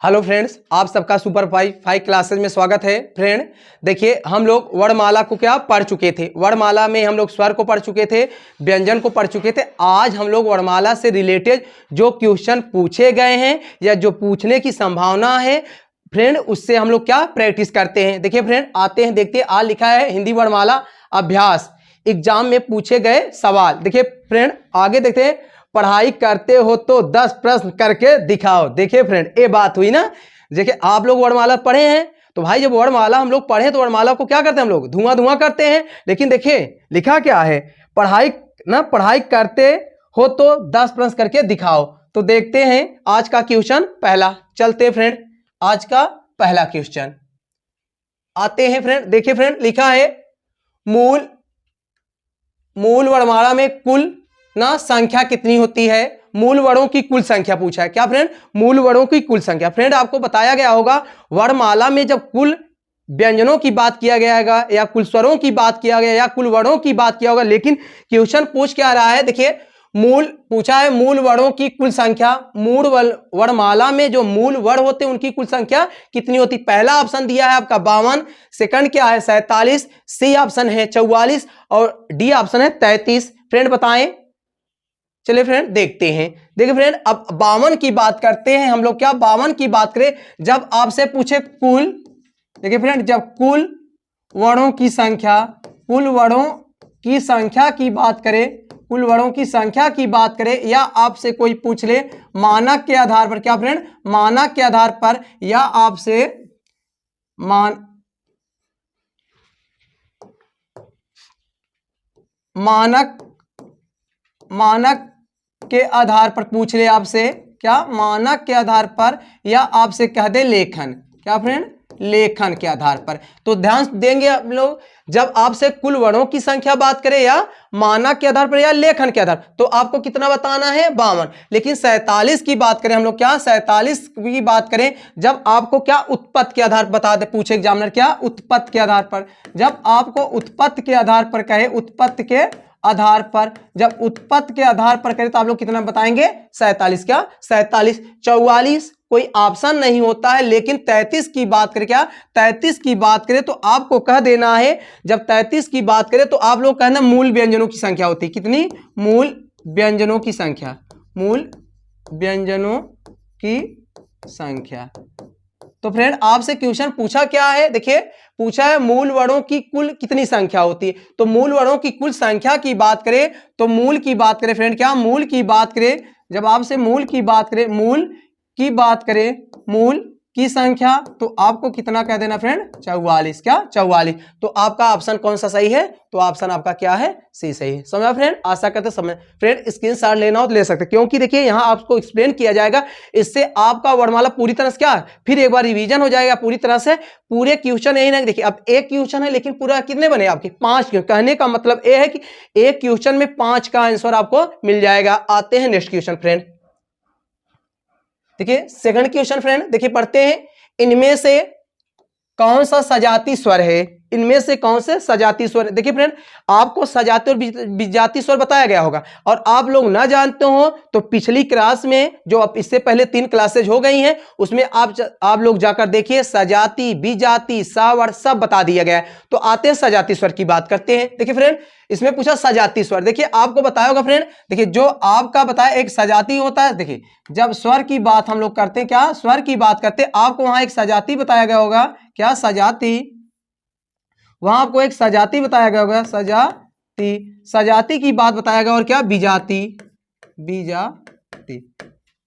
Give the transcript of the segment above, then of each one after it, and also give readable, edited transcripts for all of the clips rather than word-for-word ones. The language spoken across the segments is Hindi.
हेलो फ्रेंड्स, आप सबका सुपर फाइव क्लासेज में स्वागत है। फ्रेंड देखिए, हम लोग वर्णमाला को क्या पढ़ चुके थे। वर्णमाला में हम लोग स्वर को पढ़ चुके थे, व्यंजन को पढ़ चुके थे। आज हम लोग वर्णमाला से रिलेटेड जो क्वेश्चन पूछे गए हैं या जो पूछने की संभावना है फ्रेंड, उससे हम लोग क्या प्रैक्टिस करते हैं। देखिए फ्रेंड, आते हैं, देखते हैं। आज लिखा है हिंदी वर्णमाला अभ्यास, एग्जाम में पूछे गए सवाल। देखिए फ्रेंड, आगे देखते हैं। पढ़ाई करते हो तो 10 प्रश्न करके दिखाओ। देखिए फ्रेंड, ये बात हुई ना। देखिए आप लोग वर्णमाला पढ़े हैं, तो भाई जब वर्णमाला हम लोग पढ़े तो वर्णमाला को क्या करते हैं हम लोग, धुआं धुआं करते हैं। लेकिन देखिए लिखा क्या है, पढ़ाई करते हो तो 10 प्रश्न करके दिखाओ। तो देखते हैं आज का क्वेश्चन पहला। चलते फ्रेंड, आज का पहला क्वेश्चन आते हैं फ्रेंड। देखिए फ्रेंड, लिखा है मूल वर्णमाला में कुल संख्या कितनी होती है। मूल वर्णों की कुल संख्या पूछा है। क्या फ्रेंड, मूल वर्णों की कुल संख्या। फ्रेंड आपको बताया गया होगा वर्णमाला में जब कुल व्यंजनों की बात किया गया है या कुल स्वरों की बात किया गया या कुल वर्णों की बात किया होगा, लेकिन क्वेश्चन पूछ क्या रहा है। देखिए मूल पूछा है, मूल वर्णों की कुल संख्या। मूल वर्णमाला में जो मूल वर्ण होते हैं उनकी कुल संख्या कितनी होती। पहला ऑप्शन दिया है आपका 52, सेकंड क्या है 47, सी ऑप्शन है 44 और डी ऑप्शन है 33। फ्रेंड बताएं। चलिए फ्रेंड देखते हैं। देखिए फ्रेंड, अब 52 की बात करते हैं हम लोग। क्या 52 की बात करें, जब आपसे पूछे कुल, देखिए फ्रेंड, जब कुल वर्णों की संख्या, कुल वर्णों की संख्या की बात करें, कुल वर्णों की संख्या की बात करें, या आपसे कोई पूछ ले मानक के आधार पर। क्या फ्रेंड, मानक के आधार पर, या आपसे मानक के आधार पर पूछ ले आपसे। क्या, मानक के आधार पर, या आपसे कह दे लेखन। क्या फ्रेंड, लेखन के आधार पर। तो ध्यान देंगे आप लोग, जब आपसे कुल वर्णों की संख्या बात करें या मानक के आधार पर या लेखन के आधार, तो आपको कितना बताना है 52। लेकिन 47 की बात करें हम लोग, क्या 47 की बात करें, जब आपको क्या उत्पत्ति के आधार पर बता दे, पूछे एग्जामिनर, क्या उत्पत्ति के आधार पर। जब आपको उत्पत्ति के आधार पर कहे, उत्पत्ति के आधार पर, जब उत्पत्ति के आधार पर करें तो आप लोग कितना बताएंगे 47। क्या 47, 44 कोई ऑप्शन नहीं होता है। लेकिन 33 की बात करें, क्या 33 की बात करें तो आपको कह देना है, जब 33 की बात करें तो आप लोग कहना मूल व्यंजनों की संख्या होती है। कितनी, मूल व्यंजनों की संख्या, मूल व्यंजनों की संख्या। तो फ्रेंड आपसे क्वेश्चन पूछा क्या है, देखिए पूछा है मूल वर्णों की कुल कितनी संख्या होती है। तो मूल वर्णों की कुल संख्या की बात करें तो मूल की बात करें फ्रेंड, क्या मूल की बात करें, जब आपसे मूल की बात करें, मूल की बात करें, मूल की संख्या, तो आपको कितना कह देना फ्रेंड 44। क्या 44। तो आपका ऑप्शन कौन सा सही है, तो ऑप्शन आपका क्या है, सी सही है। समझा फ्रेंड, आशा करते समझ। फ्रेंड स्क्रीनशॉट लेना हो तो ले सकते, क्योंकि देखिए यहां आपको एक्सप्लेन किया जाएगा। इससे आपका वर्णमाला पूरी तरह से क्या फिर एक बार रिवीजन हो जाएगा पूरी तरह से। पूरे क्वेश्चन यही नहीं, देखिए अब एक क्वेश्चन है लेकिन पूरा कितने बने आपके 5 क्वेश्चन। कहने का मतलब यह है कि एक क्वेश्चन में 5 का आंसर आपको मिल जाएगा। आते हैं नेक्स्ट क्वेश्चन फ्रेंड। देखिए सेकंड क्वेश्चन फ्रेंड, देखिए पढ़ते हैं। इनमें से कौन सा सजाती स्वर है, इनमें से कौन से सजाती स्वर। देखिए फ्रेंड, आपको सजाती और विजाती स्वर बताया गया होगा, और आप लोग ना जानते हो तो पिछली क्लास में जो अब इससे पहले 3 क्लासेज हो गई हैं उसमें आप लोग जाकर देखिए, सजाती, विजाती, सावर सब बता दिया गया है। तो आते हैं सजाती स्वर की बात करते हैं। देखिए फ्रेंड, इसमें पूछा सजाती स्वर। देखिए आपको बताया होगा फ्रेंड, देखिए जो आपका बताया एक सजाती होता है। देखिए जब स्वर की बात हम लोग करते हैं, क्या स्वर की बात करते हैं, आपको वहां एक सजाती बताया गया होगा। क्या सजाती, वहां आपको एक सजाती बताया गया होगा, सजाती, सजाती की बात बताया गया। और क्या विजाती,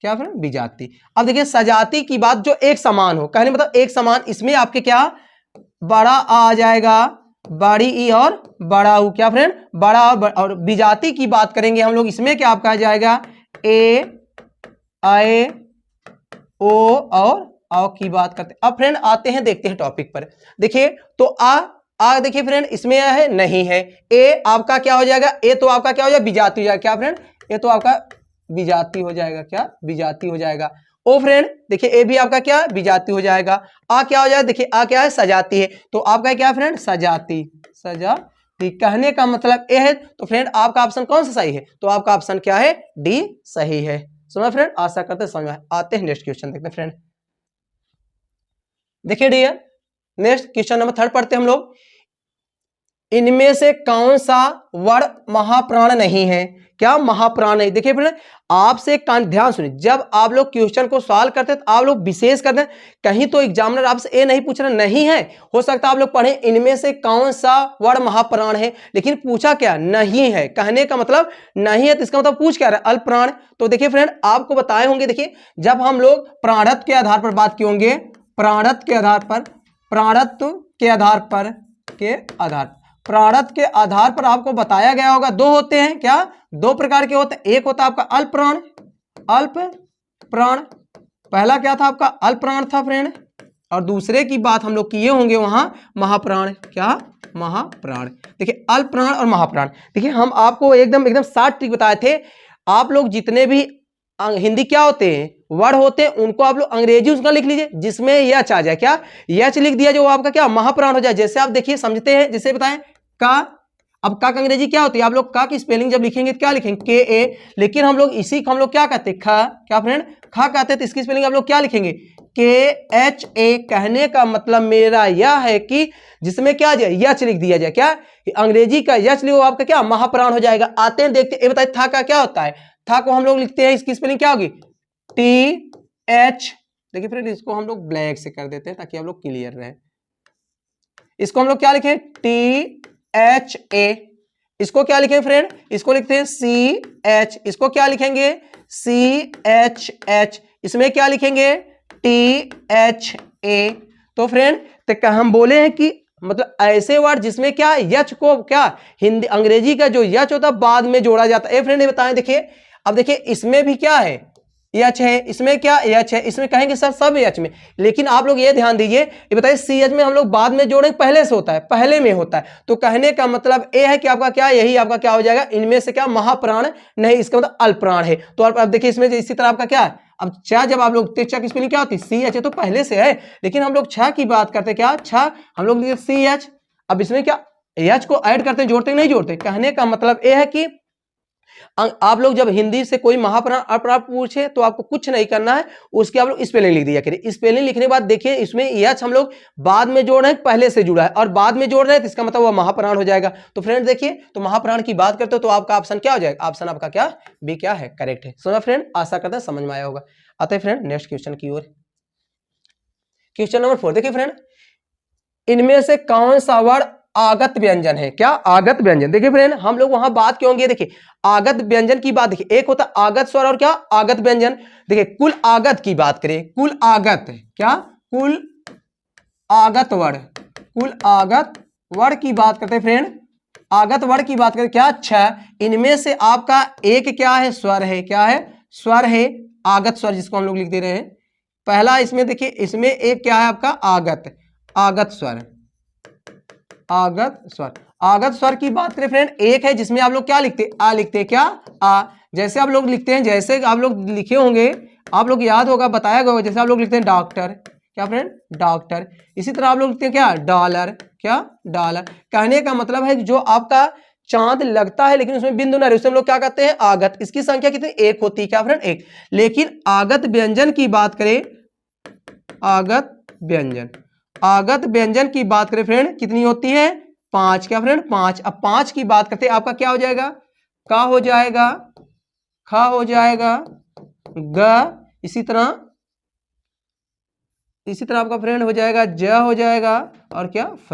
क्या फ्रेंड विजाती। अब देखिए सजाती की बात जो एक समान हो, कहने मतलब एक समान, इसमें आपके क्या बड़ा आ जाएगा, बड़ी ई और बड़ा ऊ। क्या फ्रेंड, बड़ा और विजाती की बात करेंगे हम लोग, इसमें क्या आपका आ जाएगा ए, आए, ओ और आओ की बात करते हैं। अब फ्रेंड आते हैं, देखते हैं टॉपिक पर। देखिए तो आ देखिए फ्रेंड, इसमें है नहीं है। ए आपका क्या हो जाएगा, ए तो आपका क्या हो जाएगा विजाती हो जाएगा। क्या फ्रेंड, ए तो आपका विजाती हो जाएगा। क्या विजाती हो जाएगा। ओ फ्रेंड देखिए, ए भी आपका क्या विजाती हो जाएगा। आ क्या हो जाएगा, देखिए आ क्या है सजाती है, तो आपका क्या फ्रेंड सजाती, सजाती। कहने का मतलब ए है। तो फ्रेंड आपका ऑप्शन कौन सा सही है, तो आपका ऑप्शन क्या है डी सही है। समझ फ्रेंड, आशा करते समझ। आते हैं नेक्स्ट क्वेश्चन देखते हैं फ्रेंड। देखिए डियर, नेक्स्ट क्वेश्चन नंबर 3 पढ़ते हैं हम लोग। इनमें से कौन सा वर्ण महाप्राण नहीं है? क्या महाप्राण नहीं? देखिए फ्रेंड, आपसे ध्यान सुनिए, जब आप लोग क्वेश्चन को सॉल्व करते हैं तो आप लोग विशेष करते हैं, कहीं तो एग्जामिनर आपसे ये नहीं पूछ रहा नहीं है, हो सकता है आप लोग पढ़े इनमें से कौन सा वर्ण महाप्राण है, लेकिन पूछा क्या? नहीं है। कहने का मतलब नहीं है, तो इसका मतलब पूछ क्या रहा है? अल्पप्राण। तो देखिए फ्रेंड, आपको बताए होंगे, देखिए जब हम लोग प्राणत्व के आधार पर बात किए होंगे, प्राणत्व के आधार पर, प्राणत्व के आधार पर, प्राणत्व के आधार पर आपको बताया गया होगा, दो होते हैं, क्या? दो प्रकार के होते हैं। एक होता है आपका अल्प प्राण, अल्प प्राण, पहला क्या था आपका? अल्प प्राण था फ्रेंड, और दूसरे की बात हम लोग किए होंगे वहां महाप्राण। क्या? महाप्राण। देखिए अल्प प्राण और महाप्राण। देखिए हम आपको एकदम शॉर्ट ट्रिक बताए थे, आप लोग जितने भी हिंदी क्या होते हैं, वर्ड होते हैं, उनको आप लोग अंग्रेजी उसका लिख लीजिए जिसमें यच आ जाए। क्या? यच लिख दिया जो आपका क्या? महाप्राण हो जाए। जैसे आप देखिए समझते हैं, जैसे बताएं का, अब का अंग्रेजी क्या होती है? आप लोग का की स्पेलिंग जब लिखेंगे क्या लिखेंगे? के ए, लेकिन हम लोग इसी को हम लोग क्या कहते हैं? खा। क्या फ्रेंड? खा कहते हैं, तो इसकी स्पेलिंग आप लोग क्या लिखेंगे? के एच ए। कहने का मतलब मेरा यह है कि जिसमें क्या जाए? यच लिख दिया जाए। क्या? अंग्रेजी का यच लिखो, आपका क्या? महाप्राण हो जाएगा। आते हैं देखते, ये बताइए था का क्या होता है? था को हम लोग लिखते हैं, इसकी स्पेलिंग क्या होगी? T H. देखिए फ्रेंड, इसको हम लोग ब्लैक से कर देते हैं ताकि आप लोग क्लियर रहे। इसको हम लोग क्या लिखें? टी एच ए। इसको क्या लिखें फ्रेंड? इसको लिखते हैं सी एच। इसको क्या लिखेंगे? C H H. इसमें क्या लिखेंगे? T H A. तो फ्रेंड, तो हम बोले हैं कि मतलब ऐसे वर्ड जिसमें क्या यच को क्या हिंदी अंग्रेजी का जो यच होता है बाद में जोड़ा जाता है। फ्रेंड ये बताएं, देखिए अब देखिए इसमें भी क्या है? यच है, इसमें क्या यच है, इसमें कहेंगे सर सब यच में, लेकिन आप लोग ये ध्यान दीजिए, ये बताइए सी एच में हम लोग बाद में जोड़ेंगे, पहले से होता है, पहले में होता है। तो कहने का मतलब ये है कि आपका क्या, यही आपका क्या हो जाएगा? इनमें से क्या? महाप्राण नहीं, इसका मतलब अल्पप्राण है। तो अब देखिए इसमें इसी तरह आपका क्या है? अब छह जब आप लोग चा की स्पेलिंग क्या होती है? सी एच है, तो पहले से है, लेकिन हम लोग छह की बात करते क्या? छह हम लोग सी एच। अब इसमें क्या एच को ऐड करते हैं, जोड़ते नहीं जोड़ते? कहने का मतलब यह है कि आप लोग जब हिंदी से कोई महाप्राण अप्राण पूछे तो आपको कुछ नहीं करना है, उसके आप लोग स्पेलिंग लिख दिया करिए। स्पेलिंग लिखने के बाद देखिए इसमें यच हम लोग बाद में जोड़ रहे हैं, पहले से जुड़ा है, और बाद में जोड़ रहे हैं, तो इसका मतलब वह महाप्राण हो जाएगा। तो फ्रेंड देखिए, तो महाप्राण की बात करते हो तो आपका ऑप्शन क्या हो जाएगा? ऑप्शन आपका क्या? बी क्या है? करेक्ट है। सुना फ्रेंड, आशा करते हैं समझ में आया होगा। आते हैं फ्रेंड नेक्स्ट क्वेश्चन की ओर। क्वेश्चन नंबर 4 देखिए फ्रेंड, इनमें से कौन सा वर्ड आगत व्यंजन है? क्या? आगत व्यंजन। देखिए फ्रेंड, हम लोग वहां बात क्यों होंगे? देखिए आगत व्यंजन की बात, देखिए एक होता आगत स्वर और क्या? आगत व्यंजन। देखिए कुल आगत की बात करें, कुल आगत, क्या? कुल आगत वर्ड, कुल आगत वर्ड की बात करते हैं फ्रेंड, आगत वर्ड की बात करें क्या? अच्छा, इनमें से आपका एक क्या है? स्वर है। क्या है? स्वर है, आगत स्वर जिसको हम लोग लिख दे रहे हैं। पहला इसमें देखिए, इसमें एक क्या है आपका? आगत, आगत स्वर, आगत स्वर। आगत स्वर की बात करें फ्रेंड, एक है जिसमें आप लोग क्या लिखते हैं? आ लिखते हैं। क्या? आ। जैसे आप लोग लिखते हैं, जैसे आप लोग लिखे होंगे, आप लोग याद होगा, बताया गया होगा, जैसे आप लोग लिखते हैं डॉक्टर। क्या फ्रेंड? डॉक्टर। इसी तरह आप लोग लिखते हैं क्या? डॉलर। क्या? डॉलर। कहने का मतलब है जो आपका चांद लगता है लेकिन उसमें बिंदु ना रहे, उसे हम लोग क्या कहते हैं? आगत। इसकी संख्या कितनी? एक होती है। क्या फ्रेंड? एक। लेकिन आगत व्यंजन की बात करें, आगत व्यंजन, आगत व्यंजन की बात करें फ्रेंड, कितनी होती है? 5। क्या फ्रेंड? 5। अब 5 की बात करते हैं, आपका क्या हो जाएगा? का हो जाएगा, खा हो जाएगा, ग, इसी तरह आपका फ्रेंड हो जाएगा, ज हो जाएगा, और क्या? फ।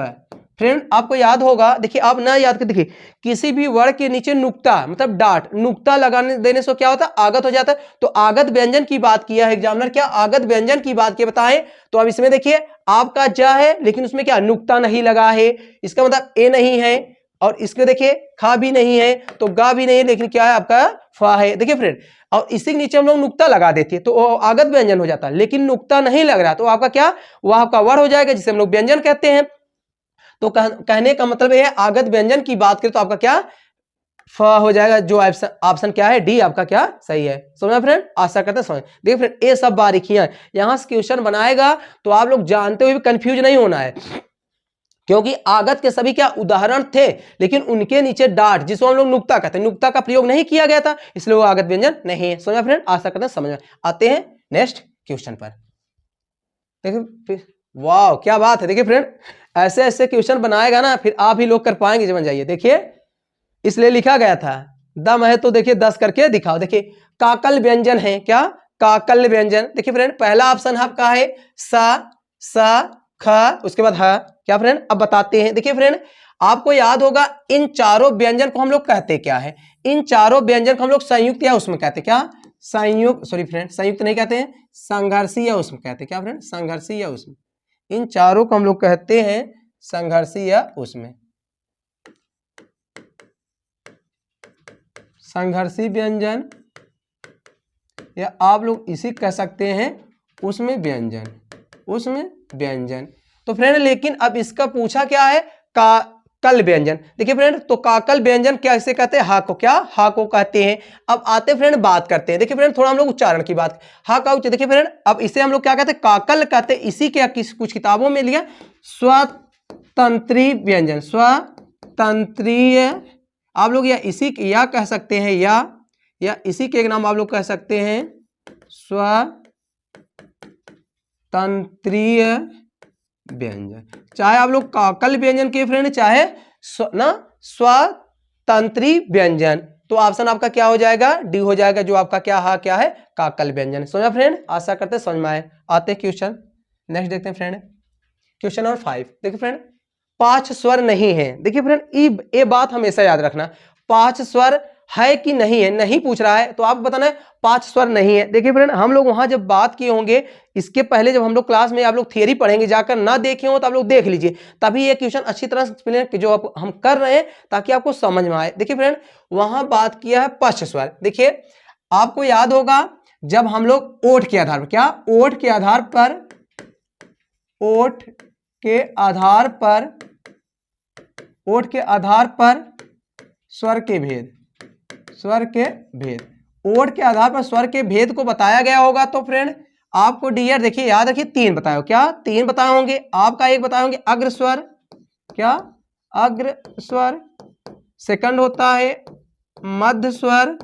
फ्रेंड आपको याद होगा, देखिए आप ना याद कर, देखिए किसी भी वर्ड के नीचे नुक्ता मतलब डाट, नुक्ता लगाने देने से क्या होता है? आगत हो जाता है। तो आगत व्यंजन की बात किया है एग्जामिनर, क्या आगत व्यंजन की बात किया बताएं। तो अब इसमें देखिए आपका ज है लेकिन उसमें क्या? नुक्ता नहीं लगा है, इसका मतलब ए नहीं है, और इसके देखिए खा भी नहीं है, तो गा भी नहीं है, लेकिन क्या है आपका? फा है। देखिए फ्रेंड, और इसी के नीचे हम लोग नुक्ता लगा देते हैं तो वो आगत व्यंजन हो जाता है, लेकिन नुक्ता नहीं लग रहा तो आपका क्या? वह आपका वर्ड हो जाएगा जिसे हम लोग व्यंजन कहते हैं। तो कहने का मतलब यह है, आगत व्यंजन की बात करें तो आपका क्या? फ हो जाएगा। जो ऑप्शन क्या है? डी आपका क्या? सही है। समझा फ्रेंड? आशा करते हैं समझ। देखिए फ्रेंड, ये सब बारीकियां यहां से क्वेश्चन बनाएगा तो आप लोग जानते हुए भी कंफ्यूज नहीं होना है, क्योंकि आगत के सभी क्या उदाहरण थे, लेकिन उनके नीचे डाट जिसको हम लोग नुक्ता कहते हैं, नुक्ता का प्रयोग नहीं किया गया था, इसलिए वो आगत व्यंजन नहीं है। समझा फ्रेंड? आशा करते हैं समझ में। आते हैं नेक्स्ट क्वेश्चन पर। देखिए वाह क्या बात है। देखिए फ्रेंड, ऐसे ऐसे क्वेश्चन बनाएगा ना फिर आप ही लोग कर पाएंगे जब बन जाइए। देखिए इसलिए लिखा गया था दम है तो देखिए 10 करके दिखाओ। देखिए काकल व्यंजन है, क्या काकल व्यंजन। देखिए फ्रेंड पहला ऑप्शन आपका है सा ख, उसके बाद ह। क्या फ्रेंड अब बताते हैं। देखिए फ्रेंड आपको याद होगा इन चारों व्यंजन को हम लोग कहते क्या है, इन चारों व्यंजन को हम लोग संयुक्त या उसमें कहते क्या, संयुक्त, सॉरी फ्रेंड संयुक्त नहीं कहते हैं, संघर्षी या उसमें कहते क्या फ्रेंड, संघर्षी या उसमें। इन चारों को हम लोग कहते हैं संघर्षी या उसमें, संघर्षी व्यंजन या आप लोग इसी कह सकते हैं उसमें व्यंजन, उसमें व्यंजन। तो फ्रेंड लेकिन अब इसका पूछा क्या है, काकल व्यंजन। देखिए फ्रेंड तो काकल व्यंजन कैसे कहते हैं, हा को क्या, हा को कहते हैं। अब आते फ्रेंड बात करते हैं। देखिए फ्रेंड थोड़ा हम लोग उच्चारण की बात, हा का उच्चारण। देखिए फ्रेंड अब इसे हम लोग क्या कहते हैं, काकल कहते हैं। इसी के कुछ किताबों में लिया स्वतंत्री व्यंजन, स्वतंत्रीय आप लोग या इसी या कह सकते हैं या इसी के एक नाम आप लोग कह सकते हैं स्वतंत्रीय व्यंजन। चाहे आप लोग काकल व्यंजन के फ्रेंड चाहे स्वतंत्री व्यंजन। तो ऑप्शन आपका क्या हो जाएगा, डी हो जाएगा, जो आपका क्या है काकल व्यंजन। समझा फ्रेंड, आशा करते समझ में आए। आते क्वेश्चन नेक्स्ट देखते हैं फ्रेंड, क्वेश्चन नंबर 5। देखिए फ्रेंड 5 स्वर नहीं है। देखिए फ्रेंड ये बात हमेशा याद रखना, 5 स्वर है कि नहीं है, नहीं पूछ रहा है तो आपको बताना है 5 स्वर नहीं है। देखिए फ्रेंड हम लोग वहां जब बात किए होंगे इसके पहले, जब हम लोग क्लास में आप लोग थियरी पढ़ेंगे, जाकर ना देखे हो तो आप लोग देख लीजिए, तभी ये क्वेश्चन अच्छी तरह से जो हम कर रहे हैं ताकि आपको समझ में आए। देखिए फ्रेंड वहां बात किया है 5 स्वर। देखिए आपको याद होगा जब हम लोग ओठ के आधार पर, क्या ओठ के आधार पर, ओठ के आधार पर, ओठ के आधार पर स्वर के भेद, स्वर के भेद, ओठ के आधार पर स्वर के भेद को बताया गया होगा। तो फ्रेंड आपको डियर देखिए याद रखिए 3 बताए हो, क्या 3 बताए होंगे। आपका एक बताए होंगे अग्र स्वर, क्या अग्र स्वर, सेकंड होता है मध्य स्वर,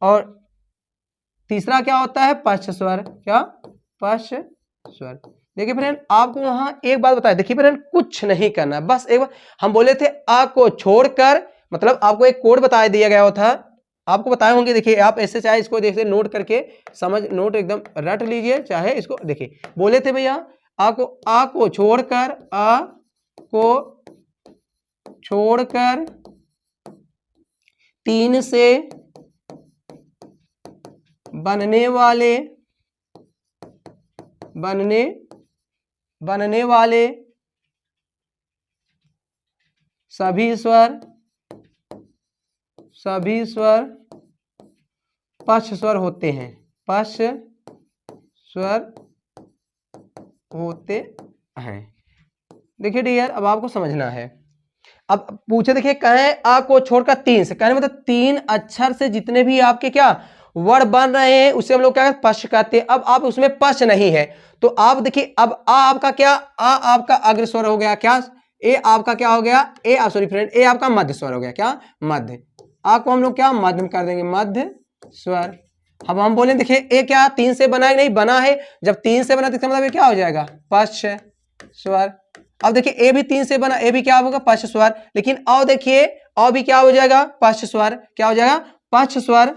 और तीसरा क्या होता है पश्च स्वर, क्या पश्च स्वर। देखिए फ्रेंड आपको वहां एक बात बताया, देखिए फ्रेंड कुछ नहीं करना, बस एक बार हम बोले थे अ को छोड़कर, मतलब आपको एक कोड बताया दिया गया था, आपको बताए होंगे। देखिए आप ऐसे चाहे इसको देखिए नोट करके समझ, नोट एकदम रट लीजिए, चाहे इसको देखिए बोले थे भैया अ को छोड़कर, अ को छोड़कर 3 से बनने वाले सभी स्वर पश्च स्वर होते हैं, पश्च स्वर होते हैं। देखिए डियर अब आपको समझना है, अब पूछे देखिए कहें आ को छोड़कर 3 से, कहने मतलब 3 अक्षर से जितने भी आपके क्या वर्ड बन रहे हैं उसे हम लोग क्या पश्च कहते हैं। अब आप उसमें पश्च नहीं है तो आप देखिए अब आ आपका क्या, आ आपका अग्र स्वर हो गया, क्या ए आपका क्या हो गया, ए सॉरी फ्रेंड ए आपका मध्य स्वर हो गया, क्या मध्य। आ को हम लोग क्या मध्य कर देंगे, मध्य स्वर। अब हम बोले देखिए ए क्या 3 से बना है, नहीं बना है, जब 3 से बना तो इसका मतलब क्या हो जाएगा पश्च स्वर। अब देखिए ए भी 3 से बना, ए भी क्या होगा पश्च स्वर, लेकिन औ देखिए औ भी क्या हो जाएगा पश्च स्वर, क्या हो जाएगा पश्च स्वर,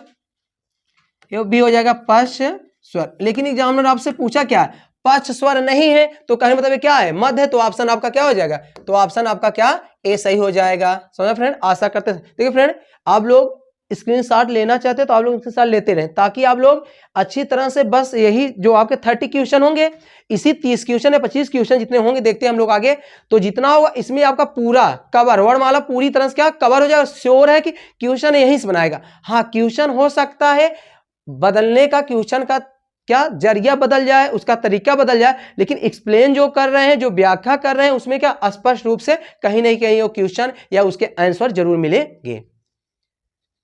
ये भी हो जाएगा पश्च स्वर। लेकिन एग्जामिनर आपसे पूछा क्या है पश्च स्वर नहीं है, तो कहने मतलब क्या है मध्य, तो ऑप्शन आपका क्या हो जाएगा, तो ऑप्शन आपका क्या ए सही हो जाएगा। समझा फ्रेंड, आशा करते हैं। देखिए फ्रेंड आप लोग स्क्रीनशॉट लेना चाहते हैं तो आप लोग स्क्रीनशॉट लेते रहें ताकि आप लोग अच्छी तरह से, बस यही जो आपके 30 क्वेश्चन होंगे, इसी 30 क्वेश्चन या 25 क्वेश्चन जितने होंगे देखते हैं हम लोग आगे, तो जितना होगा इसमें आपका पूरा कवर, वर्णमाला पूरी तरह से क्या कवर हो जाएगा। श्योर है कि क्वेश्चन यहीं से बनाएगा, हाँ क्वेश्चन हो सकता है बदलने का, क्वेश्चन का क्या जरिया बदल जाए, उसका तरीका बदल जाए, लेकिन एक्सप्लेन जो कर रहे हैं, जो व्याख्या कर रहे हैं, उसमें क्या स्पष्ट रूप से कहीं नहीं कहीं वो क्वेश्चन या उसके आंसर जरूर मिलेंगे।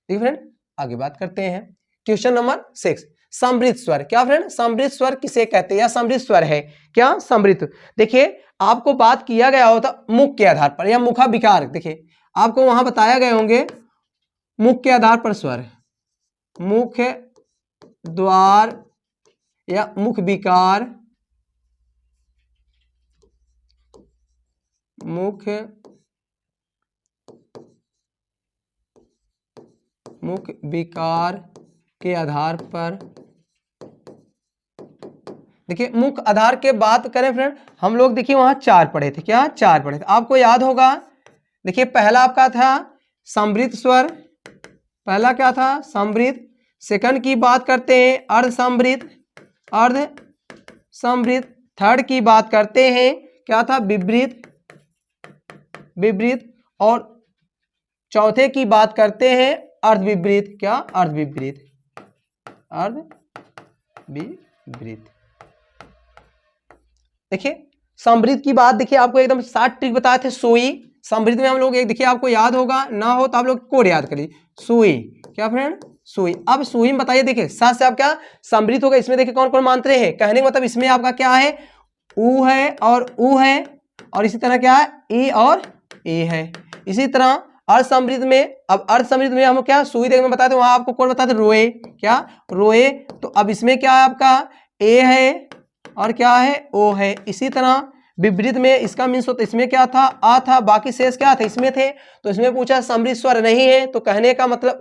ठीक फ्रेंड आगे बात करते हैं क्वेश्चन नंबर 6, समृद्ध स्वर। क्या फ्रेंड समृद्ध स्वर किसे कहते हैं, या समृद्ध स्वर है क्या समृद्ध। देखिए आपको बात किया गया होता मुख के आधार पर या मुखा विकार, देखिए आपको वहां बताया गए होंगे मुख के आधार पर स्वर, मुख्य द्वार या मुख विकार मुख्य विकार के आधार पर, देखिए मुख्य आधार के बात करें फ्रेंड, हम लोग देखिए वहां 4 पढ़े थे, क्या 4 पढ़े थे, आपको याद होगा। देखिए पहला आपका था समृद्ध स्वर, पहला क्या था समृद्ध। सेकंड की बात करते हैं अर्ध समृद्ध। थर्ड की बात करते हैं क्या था विपरीत। और चौथे की बात करते हैं अर्ध विपरीत, क्या अर्ध विपरीत। देखिए समृद्ध की बात, देखिए आपको एकदम 7 ट्रिक बताए थे। सुई, समृद्ध में हम लोग एक, देखिए आपको याद होगा, ना हो तो आप लोग कोड याद करिए। सुई, क्या फ्रेंड सुई। अब सुई में बताइए, देखिए साथ से आप क्या समृद्ध होगा, इसमें देखिए कौन कौन मानते हैं, कहने का मतलब इसमें आपका क्या है ऊ है और ऊ है, और इसी तरह क्या है ई और ए है। इसी तरह अर्ध समृद्ध में, अब अर्ध समृद्ध में हम क्या सुई देखने में बताते, वहां आपको कौन बताते रोए, क्या रोए। तो अब इसमें क्या है आपका ए है और क्या है ओ है। इसी तरह विपरीत में इसका मीन्स होता, इसमें क्या था आ था, बाकी शेष क्या था इसमें थे। तो इसमें पूछा समृद्ध स्वर नहीं है, तो कहने का मतलब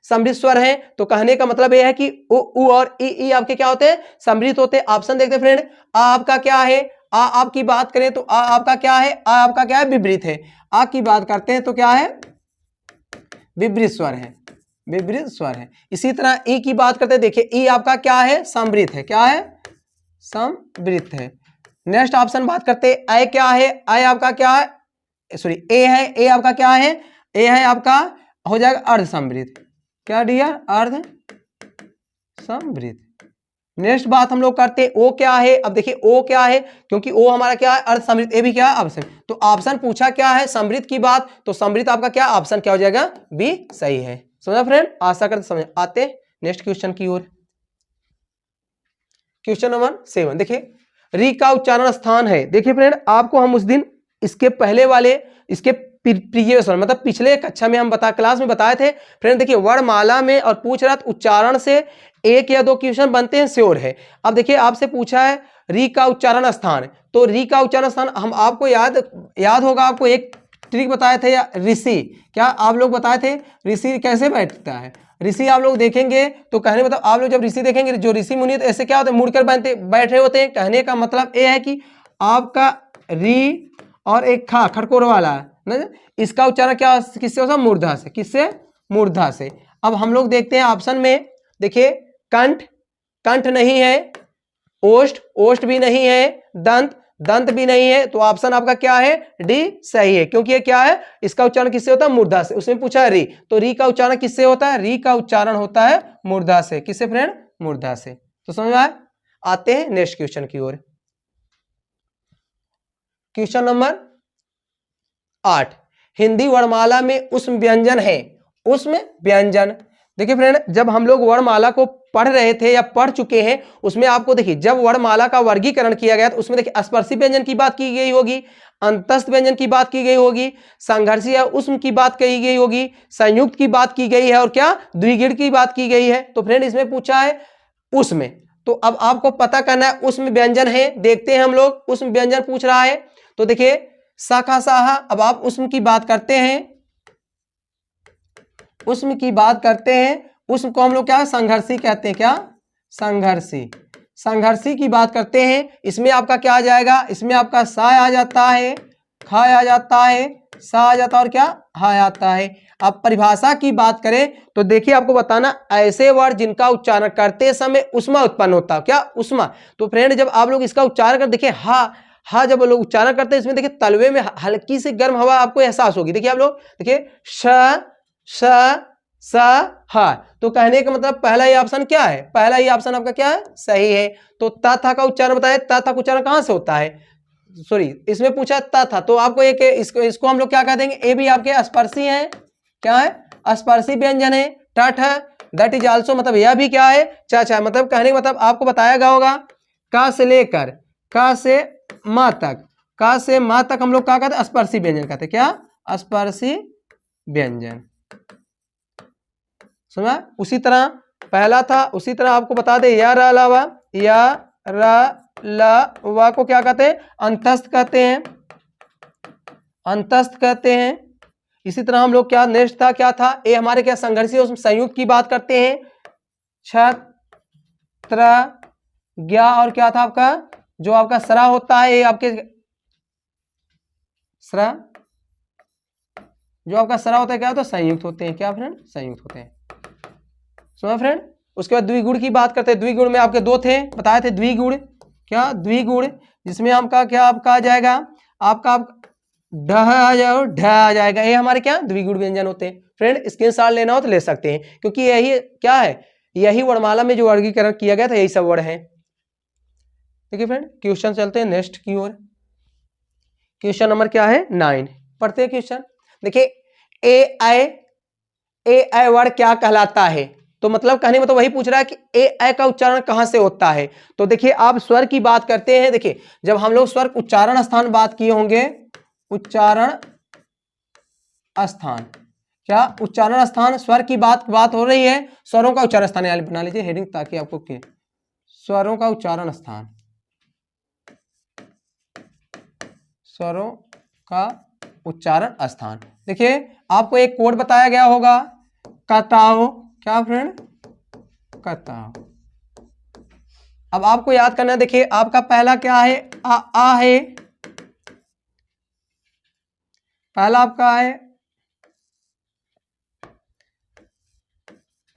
समृद्ध स्वर है, तो कहने का मतलब यह है कि उ और ई आपके क्या होते हैं समृद्ध होते हैं। ऑप्शन देखते फ्रेंड, आ आपका क्या है, आ आपकी बात करें तो आ आपका क्या है, आ आपका क्या है विपरीत है। आ की बात करते हैं तो क्या है विपरीत स्वर है, विपरीत स्वर है। इसी तरह ई की बात करते हैं, देखिए ई आपका क्या है समृद्ध है, क्या है समृद्ध है। नेक्स्ट ऑप्शन बात करते हैं आई क्या है, आई आपका क्या है ए है, ए आपका क्या है ए है आपका हो जाएगा अर्ध समृद्ध, क्या डियर अर्ध समृद्ध। नेक्स्ट बात हम लोग करते हैं ओ क्या है। अब देखिए ओ क्या है, क्योंकि ओ हमारा क्या है अर्ध समृद्ध, ए भी क्या है ऑप्शन, तो ऑप्शन पूछा क्या है समृद्ध की बात, तो समृद्ध आपका क्या ऑप्शन क्या हो जाएगा बी सही है। समझा फ्रेंड, आशा करते समझ आते। नेक्स्ट क्वेश्चन की ओर, क्वेश्चन नंबर 7। देखिए री का उच्चारण स्थान है। देखिए फ्रेंड आपको हम उस दिन इसके पहले वाले, इसके प्रीवियस मतलब पिछले कक्षा में हम क्लास में बताए थे फ्रेंड। देखिए वर्णमाला में और पूछ रहा उच्चारण से 1 या 2 क्वेश्चन बनते हैं, श्योर है। अब देखिए आपसे पूछा है री का उच्चारण स्थान, तो री का उच्चारण स्थान हम आपको याद होगा, आपको एक ट्रिक बताए थे या ऋषि, क्या आप लोग बताए थे ऋषि कैसे बैठता है। ऋषि आप लोग देखेंगे तो कहने मतलब आप लोग जब ऋषि देखेंगे, जो ऋषि मुनि तो ऐसे क्या होते हैं मुड़कर बैठे होते हैं। कहने का मतलब ये है कि आपका री और एक खा खड़कोर वाला है, इसका उच्चारण क्या किससे होता है मूर्धा से, किससे मूर्धा से। अब हम लोग देखते हैं ऑप्शन में, देखिए कंठ, कंठ नहीं है, ओष्ठ, ओष्ठ भी नहीं है, दंत, दंत भी नहीं है, तो ऑप्शन आपका क्या है डी सही है, क्योंकि ये क्या है इसका उच्चारण किससे होता है मूर्धा से। उसमें पूछा है री, तो री का उच्चारण किससे होता है, री का उच्चारण होता है मूर्धा से। किससे फ्रेंड मूर्धा से। तो समझ में आया। आते हैं नेक्स्ट क्वेश्चन की ओर, क्वेश्चन नंबर 8। हिंदी वर्णमाला में उष्म व्यंजन है, उष्म व्यंजन। देखिए फ्रेंड जब हम लोग वर्णमाला को पढ़ रहे थे या पढ़ चुके हैं, उसमें आपको देखिए जब वर्णमाला का वर्गीकरण किया गया तो उसमें देखिए स्पर्शी व्यंजन की बात की गई होगी, अंतस्थ व्यंजन की बात की गई होगी, संघर्षी या उष्म की बात कही गई होगी, संयुक्त की बात की गई है और क्या द्विगुण की बात की गई है। तो फ्रेंड इसमें पूछा है उष्म, तो अब आपको पता करना है उष्म व्यंजन है। देखते हैं हम लोग उष्म व्यंजन पूछ रहा है, तो देखिए शाखा साहा। अब आप उष्म की बात करते हैं, उष्म की बात करते हैं, उष्म को हम लोग क्या संघर्षी कहते हैं, क्या संघर्षी। संघर्षी की बात करते हैं, इसमें आपका क्या आ जाएगा, इसमें आपका सा आ जाता है, खा आ जाता है, सा आ जाता है और क्या हा आता है। अब परिभाषा की बात करें तो देखिए आपको बताना ऐसे वर्ड जिनका उच्चारण करते समय उष्मा उत्पन्न होता है, क्या उष्मा। तो फ्रेंड जब आप लोग इसका उच्चारण कर देखिए हा जब लोग उच्चारण करते हैं इसमें देखिए तलवे में हल्की सी गर्म हवा आपको एहसास होगी। देखिए आप लोग देखिए श स हा, तो कहने का मतलब पहला ही ऑप्शन क्या है, पहला ही ऑप्शन आपका क्या है सही है। तो ता था का उच्चारण बताया, ता था का उच्चारण कहां से होता है, सॉरी इसमें पूछा ता था, तो आपको एक इसको हम लोग क्या कह देंगे, ए भी आपके स्पर्शी है, क्या है स्पर्शी व्यंजन है। टठ है, दैट इज आल्सो मतलब यह भी क्या है चा, मतलब कहने का मतलब आपको बताया गया होगा का से लेकर का से मां तक, का से मां तक हम लोग क्या कहते हैं स्पर्शी व्यंजन कहते हैं, क्या स्पर्शी व्यंजन। समझा। उसी तरह पहला था, उसी तरह आपको बता दे या र अलावा या र ल वा को क्या कहते हैं अंतस्थ कहते हैं, अंतस्थ कहते हैं। इसी तरह हम लोग क्या नेक्स्ट था, क्या था, ए हमारे क्या संघर्षीय संयुक्त की बात करते हैं, छत्र ज्ञा, और क्या था आपका जो आपका सरा होता है, ये आपके सरा, जो आपका सरा होता है क्या होता है, संयुक्त होते हैं, क्या फ्रेंड, संयुक्त होते हैं। सुना फ्रेंड। उसके बाद द्विगुण की बात करते हैं। द्विगुण में आपके दो थे, बताए थे द्विगुण, क्या द्विगुण, जिसमें आपका क्या आपका आ जाएगा, आपका ढ आ जाएगा, ढ आ जाएगा, ये हमारे क्या द्विगुण व्यंजन होते हैं। फ्रेंड स्क्रीनशॉट लेना हो तो ले सकते हैं, क्योंकि यही क्या है, यही वर्णमाला में जो वर्गीकरण किया गया था यही सब वर्ण है। ठीक है फ्रेंड, क्वेश्चन चलते हैं नेक्स्ट की ओर। क्वेश्चन नंबर क्या है 9, पढ़ते हैं क्वेश्चन। देखिए ए आई वर्ड क्या कहलाता है, तो मतलब कहने में तो वही पूछ रहा है कि ए आई का उच्चारण कहां से होता है। तो देखिए आप स्वर की बात करते हैं, देखिए जब हम लोग स्वर उच्चारण स्थान बात किए होंगे, उच्चारण स्थान, क्या उच्चारण स्थान, स्वर की बात हो रही है, स्वरों का उच्चारण स्थान यानी बना लीजिए हेडिंग, ताकि आपको के स्वरों का उच्चारण स्थान, स्वरों का उच्चारण स्थान। देखिए आपको एक कोड बताया गया होगा, कताओ, क्या फ्रेंड, कताओ। अब आपको याद करना है, देखिए आपका पहला क्या है, आ है, पहला आपका है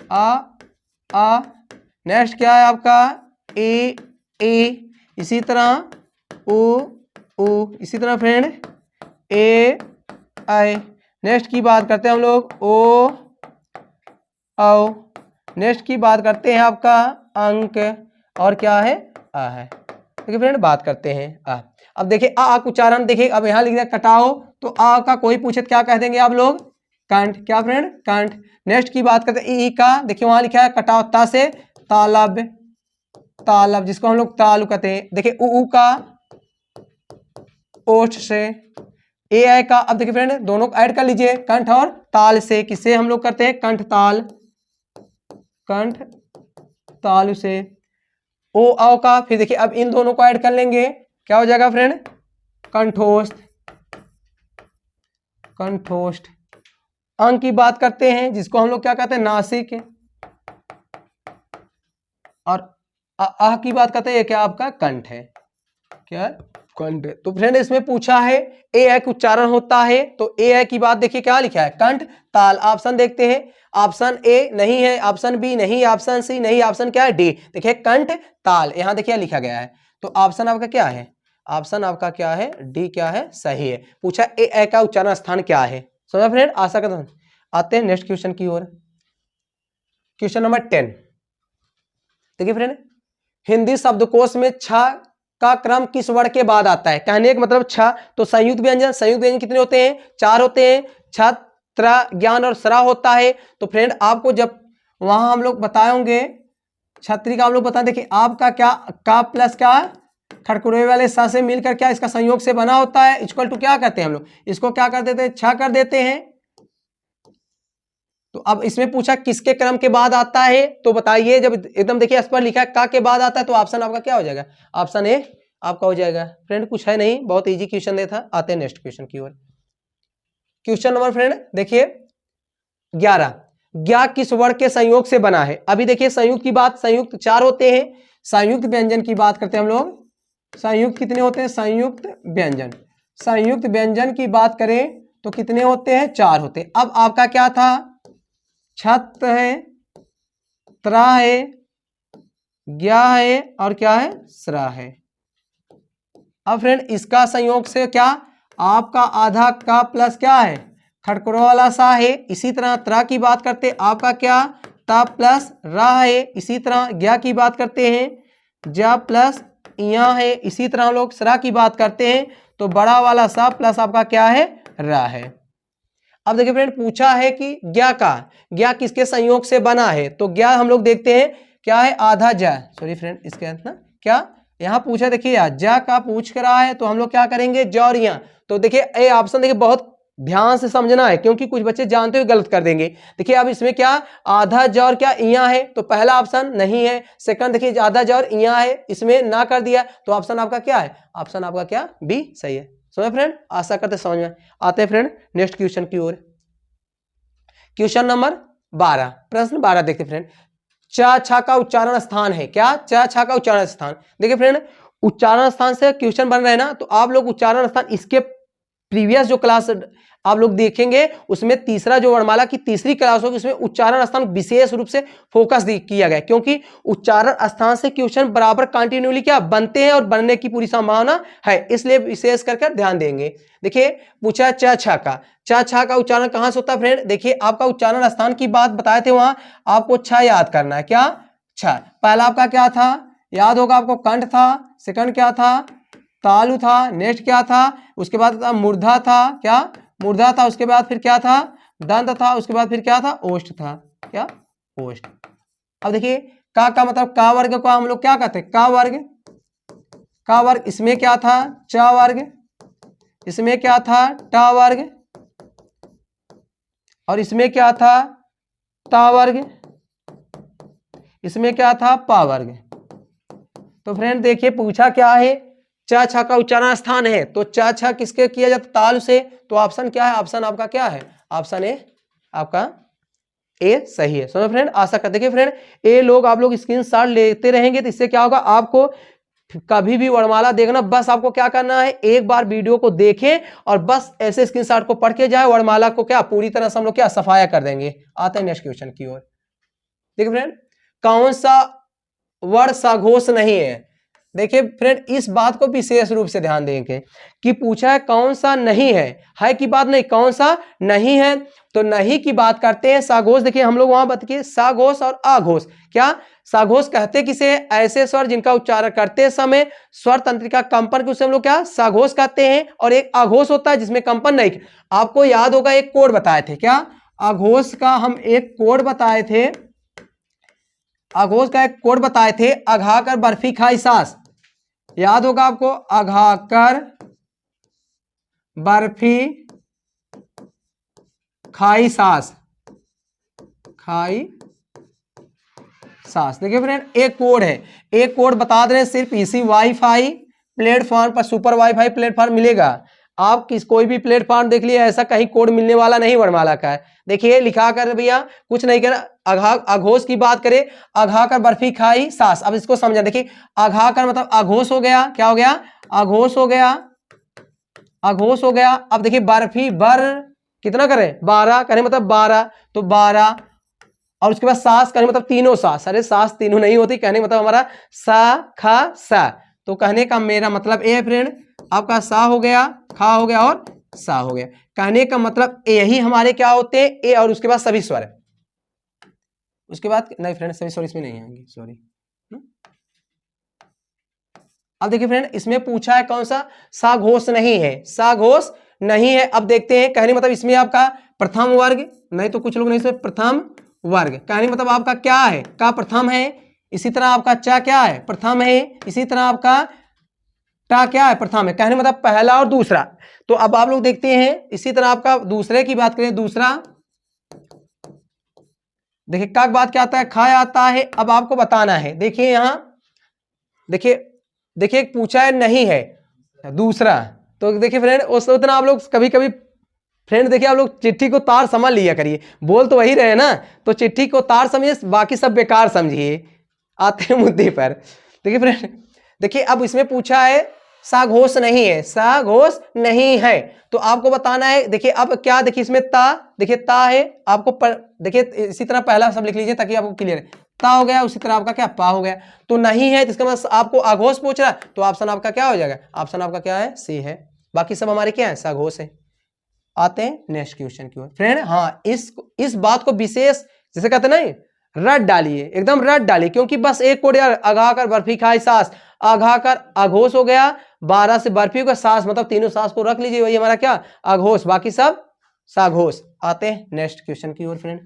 आ, नेक्स्ट क्या है आपका ए, इसी तरह ओ, इसी तरह फ्रेंड ए आई। नेक्स्ट की बात करते हैं हम लोग ओ, नेक्स्ट की बात करते हैं आपका अंक, और क्या है आ है। देखिए फ्रेंड बात करते हैं आ। अब देखिए आ का उच्चारण, देखिए अब यहाँ लिख दिया कटाओ, तो आ का कोई पूछे क्या कह देंगे आप लोग, कंठ, क्या फ्रेंड, कंठ। नेक्स्ट की बात करते हैं ई का, देखिए वहां लिखा है कटाओ ता से, तालब, तालब जिसको हम लोग तालु कहते हैं। देखिए उ का ओठ से, ए आई का, अब देखिए फ्रेंड दोनों को ऐड कर लीजिए, कंठ और ताल से, किससे हम लोग करते हैं, कंठ ताल, कंठ तालु से। ओ औ का, फिर देखिए अब इन दोनों को ऐड कर लेंगे, क्या हो जाएगा फ्रेंड, कंठोष्ठ, कंठोष्ठ। अंग की बात करते हैं, जिसको हम लोग क्या कहते हैं, नासिक, और आ की बात करते हैं, ये क्या आपका कंठ है, क्या कंठ। तो फ्रेंड इसमें पूछा है ए आई का उच्चारण होता है, तो ए आई की बात देखिए क्या लिखा है, कंठ ताल। ऑप्शन देखते हैं, ऑप्शन ए नहीं है, ऑप्शन बी नहीं, ऑप्शन सी नहीं, ऑप्शन क्या है डी। देखिए कंठ ताल, यहां देखिए लिखा गया है, तो ऑप्शन आपका क्या है, ऑप्शन आपका क्या है डी, क्या है सही है। पूछा ए आई का उच्चारण स्थान क्या है, समझा फ्रेंड। आशा करता हूं। आते हैं नेक्स्ट क्वेश्चन की ओर। क्वेश्चन नंबर 10, देखिए फ्रेंड हिंदी शब्दकोश में छ का क्रम किस वर्ण के बाद आता है, कहने का मतलब छ, तो संयुक्त व्यंजन, संयुक्त व्यंजन कितने होते हैं, 4 होते हैं, छत्र ज्ञान और सरा होता है। तो फ्रेंड आपको जब वहां हम लोग बताए होंगे छत्री का, हम लोग बताएं, देखिए आपका क्या का प्लस क्या खड़कुड़े वाले सा से मिलकर क्या इसका संयोग से बना होता है, इक्वल टू क्या करते हैं हम लोग, इसको क्या कर देते हैं, छ कर देते हैं। तो अब इसमें पूछा किसके क्रम के बाद आता है, तो बताइए, जब एकदम देखिए इस पर लिखा है का के बाद आता है, तो ऑप्शन आपका क्या हो जाएगा, ऑप्शन ए आपका हो जाएगा। फ्रेंड कुछ है नहीं, बहुत इजी क्वेश्चन दे था। आते हैं नेक्स्ट क्वेश्चन की ओर। क्वेश्चन नंबर फ्रेंड देखिए 11, ज्ञा किस वर्ण के संयोग से बना है। अभी देखिए संयुक्त की बात, संयुक्त 4 होते हैं, संयुक्त व्यंजन की बात करते हैं हम लोग, संयुक्त कितने होते हैं, संयुक्त व्यंजन, संयुक्त व्यंजन की बात करें तो कितने होते हैं, 4 होते हैं। अब आपका क्या था, छत है, त्रा है, ज्ञा है, और क्या है सरा है। अब फ्रेंड इसका संयोग से क्या, आपका आधा का प्लस क्या है खड़कुड़ा वाला सा है। इसी तरह त्रा की बात करते, आपका क्या ता प्लस रा है। इसी तरह ज्ञा की बात करते हैं, जा प्लस या है। इसी तरह हम लोग सरा की बात करते हैं, तो बड़ा वाला सा प्लस आपका क्या है रा है। अब देखिए फ्रेंड पूछा है कि ज्ञा का, ज्ञा किसके संयोग से बना है, तो ज्ञा हम लोग देखते हैं क्या है, आधा जा, सॉरी फ्रेंड इसके अंत ना क्या यहाँ पूछा, देखिए जा का पूछ कर रहा है, तो हम लोग क्या करेंगे ज और या। तो देखिए ए ऑप्शन देखिए बहुत ध्यान से समझना है, क्योंकि कुछ बच्चे जानते हुए गलत कर देंगे। देखिए अब इसमें क्या आधा ज और क्या इया है, तो पहला ऑप्शन नहीं है। सेकंड देखिए आधा ज और इया है, इसमें ना कर दिया, तो ऑप्शन आपका क्या है, ऑप्शन आपका क्या बी सही है। समझ फ्रेंड, आशा करते समझ में। आते हैं फ्रेंड नेक्स्ट क्वेश्चन की ओर। क्वेश्चन नंबर 12, प्रश्न 12 देखते फ्रेंड। च छ का उच्चारण स्थान है क्या? च छ का उच्चारण स्थान। देखिए फ्रेंड, उच्चारण स्थान से क्वेश्चन बन रहे हैं ना, तो आप लोग उच्चारण स्थान इसके प्रीवियस जो क्लास आप लोग देखेंगे उसमें तीसरा जो वर्णमाला की तीसरी क्लास होगी उसमें उच्चारण स्थान विशेष रूप से फोकस किया गया, क्योंकि उच्चारण स्थान से क्वेश्चन बराबर कंटिन्यूली क्या बनते हैं और बनने की पूरी संभावना है, इसलिए विशेष करके ध्यान देंगे। देखिए पूछा च छ का, च छ का उच्चारण कहां से होता है फ्रेंड? देखिए आपका उच्चारण स्थान की बात बताए थे, वहां आपको छ याद करना है। क्या? छ। पहला आपका क्या था? याद होगा आपको, कंठ था। सेकंड क्या था? तालु था। नेक्स्ट क्या था? उसके बाद मूर्धा था। क्या? मूर्धा था। उसके बाद फिर क्या था? दंत था। उसके बाद फिर क्या था? ओष्ठ था। क्या? ओष्ठ। अब देखिए का मतलब का वर्ग को हम लोग क्या कहते हैं? का वर्ग। का वर्ग। इसमें क्या था? च वर्ग। इसमें क्या था? ट वर्ग। और इसमें क्या था? ता वर्ग। इसमें क्या था? पा वर्ग। तो फ्रेंड देखिए पूछा क्या है? च छ का उच्चारण स्थान है, तो च छ किसके किया जाता? तालु से। तो ऑप्शन क्या है? ऑप्शन आपका क्या है? ऑप्शन ए आपका ए सही है। समझो फ्रेंड, आशा करते। देखिए फ्रेंड, ए लोग आप लोग स्क्रीनशॉट लेते रहेंगे तो इससे क्या होगा, आपको कभी भी वर्णमाला देखना, बस आपको क्या करना है, एक बार वीडियो को देखें और बस ऐसे स्क्रीनशॉट को पढ़ के जाए, वर्णमाला को क्या पूरी तरह से हम लोग क्या सफाया कर देंगे। आते हैं नेक्स्ट क्वेश्चन की ओर। देखिए फ्रेंड, कौन सा वर्ण सघोष नहीं है? देखिए फ्रेंड, इस बात को विशेष रूप से ध्यान देंगे कि पूछा है कौन सा नहीं है की बात नहीं, कौन सा नहीं है, तो नहीं की बात करते हैं। सघोष देखिए हम लोग वहां बताइए सघोष और अघोष। क्या? सघोष कहते किसे? ऐसे स्वर जिनका उच्चारण करते समय स्वर तंत्रिका कंपन, उसे हम लोग क्या सघोष कहते हैं। और एक अघोष होता है जिसमें कंपन नहीं। आपको याद होगा एक कोड बताए थे। क्या? अघोष का हम एक कोड बताए थे। अघोष का एक कोड बताए थे, अघाकर बर्फी खाई सास। याद होगा आपको, अघाकर बर्फी खाई सास। खाई सास। देखिए फ्रेंड, एक कोड है, एक कोड बता दे रहे हैं, सिर्फ इसी वाईफाई प्लेटफॉर्म पर, सुपर वाईफाई प्लेटफॉर्म मिलेगा। आप कोई भी प्लेटफॉर्म देख लिए, ऐसा कहीं कोड मिलने वाला नहीं वर्णमाला का है। देखिए लिखा कर भैया, कुछ नहीं करना। अघोष की बात करें, अघाकर बर्फी खाई सास। अब इसको समझा। देखिए अघाकर मतलब अघोष हो गया। क्या हो गया? अघोष हो गया। अघोष हो गया। अब देखिए बर्फी, बर कितना करें? 12 करें मतलब 12, तो 12। और उसके बाद सास कहने मतलब तीनों सास। अरे सास तीनों नहीं होती, कहने मतलब हमारा सा खा सा। तो कहने का मेरा मतलब ए है फ्रेंड, आपका सा हो गया, खा हो गया और सा हो गया। कहने का मतलब यही हमारे क्या होते हैं? ए और उसके बाद सभी स्वर। उसके बाद नहीं फ्रेंड, सभी स्वर इसमें नहीं आएंगे, सॉरी। अब देखिए फ्रेंड, इसमें पूछा है कौन सा सघोष नहीं है। सघोष नहीं है। अब देखते हैं, कहने मतलब इसमें आपका प्रथम वर्ग, नहीं तो कुछ लोग नहीं, इसमें प्रथम वर्ग। कहने मतलब आपका क्या है? का प्रथम है। इसी तरह आपका चा क्या है? प्रथम है। इसी तरह आपका टा क्या है? प्रथम है। कहने मतलब पहला और दूसरा। तो अब आप लोग देखते हैं, इसी तरह आपका दूसरे की बात करें, दूसरा देखिए का बात क्या आता है? खा आता है। अब आपको बताना है, देखिए यहां देखिए पूछा है नहीं है दूसरा। तो देखिए फ्रेंड, उस उतना आप लोग कभी कभी फ्रेंड देखिए आप लोग चिट्ठी को तार समझ लिया करिए, बोल तो वही रहे ना, तो चिट्ठी को तार समझिए, बाकी सब बेकार समझिए। आते हैं मुद्दे पर। देखिए फ्रेंड, देखिए अब इसमें पूछा है सघोष नहीं है। सघोष नहीं है तो आपको बताना है। देखिए अब क्या, देखिए इसमें ता, देखिए ता है आपको देखिए इसी तरह पहला सब लिख लीजिए ताकि आपको क्लियर है। ता हो गया, उसी तरह आपका क्या पा हो गया। तो नहीं है, इसका मतलब आपको अघोष पूछ रहा है, तो ऑप्शन आपका क्या हो जाएगा? ऑप्शन आपका क्या है? सी है। बाकी सब हमारे क्या है? सघोष है। आते हैं नेक्स्ट क्वेश्चन की ओर फ्रेंड। हाँ, इस बात को विशेष जैसे कहते नहीं, रट डालिए, एकदम रट डालिए, क्योंकि बस एक कोड यार, अघाकर बर्फी खाई सास, अघाकर अघोष हो गया, 12 से बर्फी हो गया, सास मतलब तीनों सास को रख लीजिए, वही हमारा क्या? अघोष। बाकी सब साघोष। आते हैं नेक्स्ट क्वेश्चन की ओर फ्रेंड।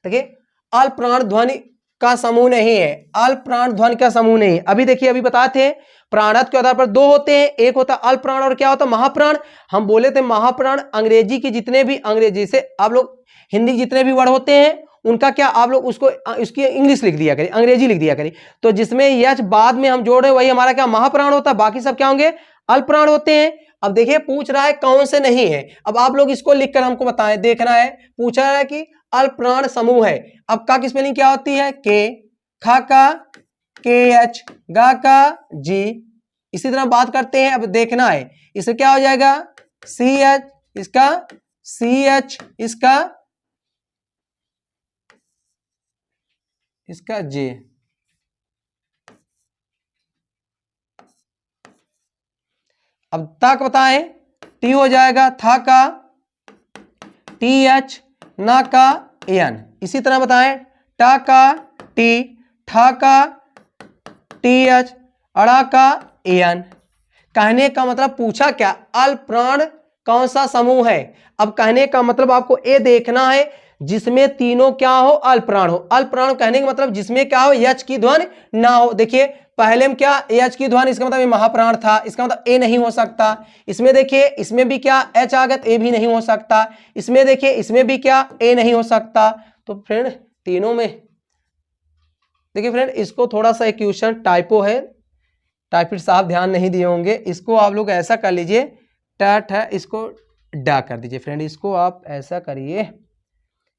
देखिए अल्प प्राण ध्वनि का समूह नहीं है। अल्प प्राण ध्वनि का समूह नहीं। अभी देखिए, अभी बताए थे प्राणत के आधार पर दो होते हैं, एक होता है अल्प प्राण और क्या होता है? महाप्राण। हम बोले थे महाप्राण अंग्रेजी की जितने भी, अंग्रेजी से आप लोग हिंदी जितने भी वर्ड होते हैं उनका क्या आप लोग उसको इसकी इंग्लिश लिख दिया करिए, अंग्रेजी लिख दिया करिए। तो जिसमें यच बाद में हम जोड़ रहे हैं वही हमारा क्या? महाप्राण होता है। बाकी सब क्या होंगे? अल्प प्राण होते हैं। अब देखिए पूछ रहा है कौन से नहीं है, अब आप लोग इसको लिखकर हमको बताएं, देखना है। पूछा है कि अल्पप्राण समूह है, अब का की स्पेलिंग क्या होती है, के, खा का के एच, गा का जी। इसी तरह बात करते हैं, अब देखना है इससे क्या हो जाएगा, सी एच, इसका सी एच, इसका जे। अब तक बताएं, टी हो जाएगा था का टी एच, ना का एन। इसी तरह बताएं, टा का टी, ठा का टी एच, अड़ा का एन। कहने का मतलब पूछा क्या, अल्पप्राण कौन सा समूह है। अब कहने का मतलब आपको ये देखना है जिसमें तीनों क्या हो, अल्पप्राण हो। अल्पप्राण कहने का मतलब जिसमें क्या हो, एच की ध्वनि ना हो। देखिए पहले में क्या, एच की ध्वनि, इसका मतलब ये महाप्राण था, इसका मतलब ए नहीं हो सकता। इसमें देखिए इसमें भी क्या एच आ गया, ए भी नहीं हो सकता। इसमें देखिए इसमें भी क्या ए नहीं हो सकता। तो फ्रेंड तीनों में देखिए फ्रेंड, इसको थोड़ा सा एक क्वेश्चन टाइपो है, टाइपिस्ट साहब ध्यान नहीं दिए होंगे, इसको आप लोग ऐसा कर लीजिए, टैट है इसको डा कर दीजिए फ्रेंड, इसको आप ऐसा करिए,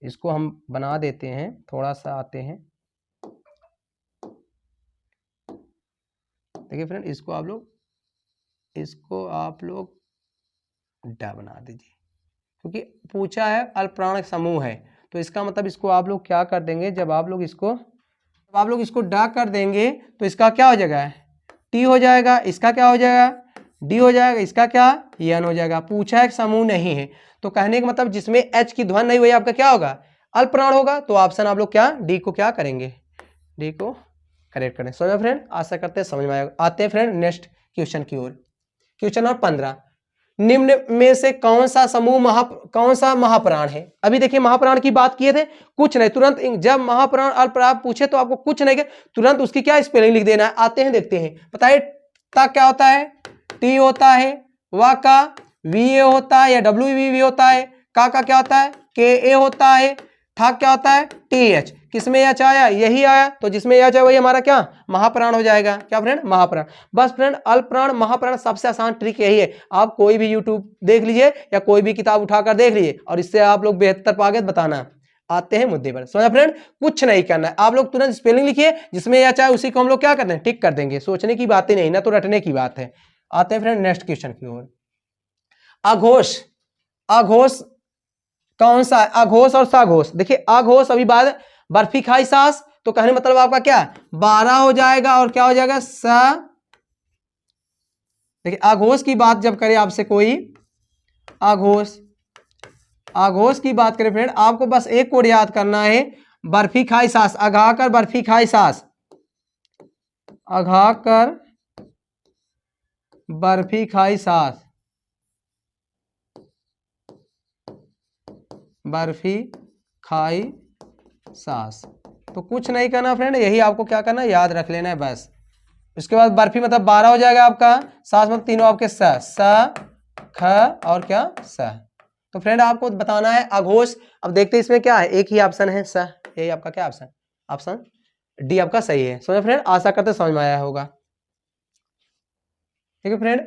इसको हम बना देते हैं, थोड़ा सा आते हैं। देखिए फ्रेंड इसको आप लोग डा बना दीजिए, क्योंकि पूछा है अल्पप्राण समूह है, तो इसका मतलब इसको आप लोग क्या कर देंगे, जब आप लोग इसको डा कर देंगे तो इसका क्या हो जाएगा, टी हो जाएगा, इसका क्या हो जाएगा, डी हो जाएगा, इसका क्या एन हो जाएगा। पूछा है समूह नहीं है, तो कहने का मतलब जिसमें एच की ध्वनि नहीं हुई आपका क्या होगा, अल्पप्राण होगा। तो ऑप्शन आप लोग क्या, डी को क्या करेंगे, डी को करेक्ट करें। समझ फ्रेंड, आशा करते हैं समझ में आएगा। आते हैं फ्रेंड नेक्स्ट क्वेश्चन की ओर। क्वेश्चन नंबर 15, निम्न में से कौन सा महाप्राण है। अभी देखिए महाप्राण की बात किए थे, कुछ नहीं, तुरंत जब महाप्राण अल्पप्राण पूछे तो आपको कुछ नहीं, तुरंत उसकी क्या स्पेलिंग लिख देना है। आते हैं देखते हैं, बताइए ता क्या होता है, टी होता है, वा का वी ए होता है या डब्ल्यू वी होता है, का क्या होता है, के ए होता है, था क्या होता है, टी एच। किसमें एच आया, यही आया, तो जिसमें एच है वही हमारा क्या महाप्राण हो जाएगा। क्या फ्रेंड, महाप्राण। बस फ्रेंड अल्पप्राण महाप्राण सबसे आसान ट्रिक यही है, आप कोई भी यूट्यूब देख लीजिए या कोई भी किताब उठाकर देख लीजिए और इससे आप लोग बेहतर पागे बताना। आते हैं मुद्दे पर, समझा फ्रेंड, कुछ नहीं करना है, आप लोग तुरंत स्पेलिंग लिखिए, जिसमें एच आए उसी को हम लोग क्या करते हैं, टिक कर देंगे, सोचने की बातें नहीं ना, तो रटने की बात है। आते हैं फ्रेंड नेक्स्ट क्वेश्चन की ओर। अघोष, अघोष कौन सा है, अघोष और साघोष। देखिए अघोष अभी बाद बर्फी खाई सास, तो कहने मतलब आपका क्या 12 हो जाएगा और क्या हो जाएगा सा। देखिए अघोष की बात जब करे आपसे कोई, अघोष की बात करें फ्रेंड, आपको बस एक कोड याद करना है, बर्फी खाई सास, अघाकर बर्फी खाई सास, अघाकर बर्फी खाई सास, बर्फी खाई सास। तो कुछ नहीं करना फ्रेंड, यही आपको क्या करना है, याद रख लेना है बस। उसके बाद बर्फी मतलब 12 हो जाएगा आपका, सास मतलब तीनों आपके स ख और क्या स। तो फ्रेंड आपको बताना है अघोष। अब देखते हैं इसमें क्या है, एक ही ऑप्शन है स, यही आपका क्या ऑप्शन, ऑप्शन डी आपका सही है। समझ फ्रेंड, आशा करते समझ में आया होगा। ठीक है फ्रेंड,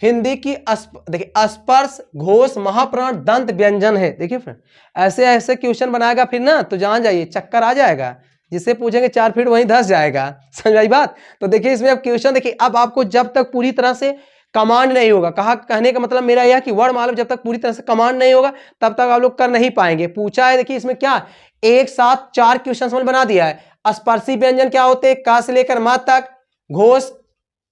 हिंदी की देखिए स्पर्श घोष महाप्राण दंत व्यंजन है। देखिए फ्रेंड ऐसे ऐसे क्वेश्चन बनाएगा फिर ना तो जान जाइए चक्कर आ जाएगा, जिससे पूछेंगे 4 फीट वहीं धस जाएगा, समझ आई बात। तो देखिए इसमें अब क्वेश्चन देखिए, अब आपको जब तक पूरी तरह से कमांड नहीं होगा, कहने का मतलब मेरा यह कि वर्ड मालूम जब तक पूरी तरह से कमांड नहीं होगा तब तक आप लोग कर नहीं पाएंगे। पूछा है देखिए इसमें क्या, एक साथ 4 क्वेश्चन बना दिया है। स्पर्शी व्यंजन क्या होते हैं, का से लेकर मा तक। घोष,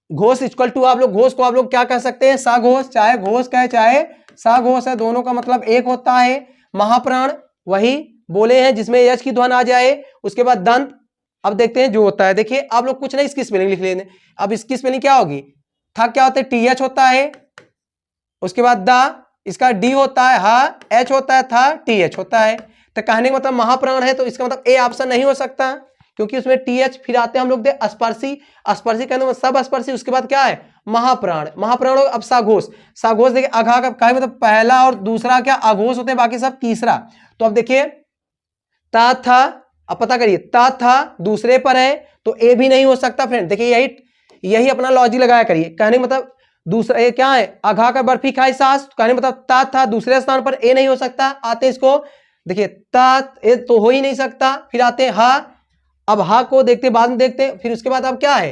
घोष इक्वल टू आप लोग घोष को आप लोग क्या कह सकते हैं, सा घोष, चाहे घोष कहे चाहे सा घोष है, दोनों का मतलब एक होता है। महाप्राण वही बोले हैं जिसमें यश की ध्वनि आ जाए। उसके बाद दंत, अब देखते हैं जो होता है, देखिए आप लोग कुछ नहीं इसकी स्पेलिंग लिख लेंगे। अब इसकी स्पेलिंग क्या होगी, था क्या होता है, टी एच होता है, उसके बाद दा, इसका डी होता है, हा एच होता है, था टी एच होता है। तो कहने का मतलब महाप्राण है, तो इसका मतलब ए ऑप्शन नहीं हो सकता, क्योंकि उसमें टी एच, फिर आते हैं हम लोग दे स्पर्शी, स्पर्शी कहने में सब स्पर्शी, उसके बाद क्या है महाप्राण, महाप्राण। अब साघोष, साघोष देखिए अघा का कहे मतलब पहला और दूसरा क्या अघोष होते हैं, बाकी सब तीसरा। तो अब देखिए ता था, अब पता करिए ता था दूसरे पर है तो ए भी नहीं हो सकता फ्रेंड। देखिए यही अपना लॉजिक लगाया करिए, कहने का मतलब दूसरा ये क्या है, अघा कर बर्फी खाई सास, कहने मतलब ता था, दूसरे स्थान पर ए नहीं हो सकता। आते इसको देखिए ता ए तो हो ही नहीं सकता। फिर आते हैं हा, अब हा को देखते बाद में देखते हैं। फिर उसके बाद अब क्या है,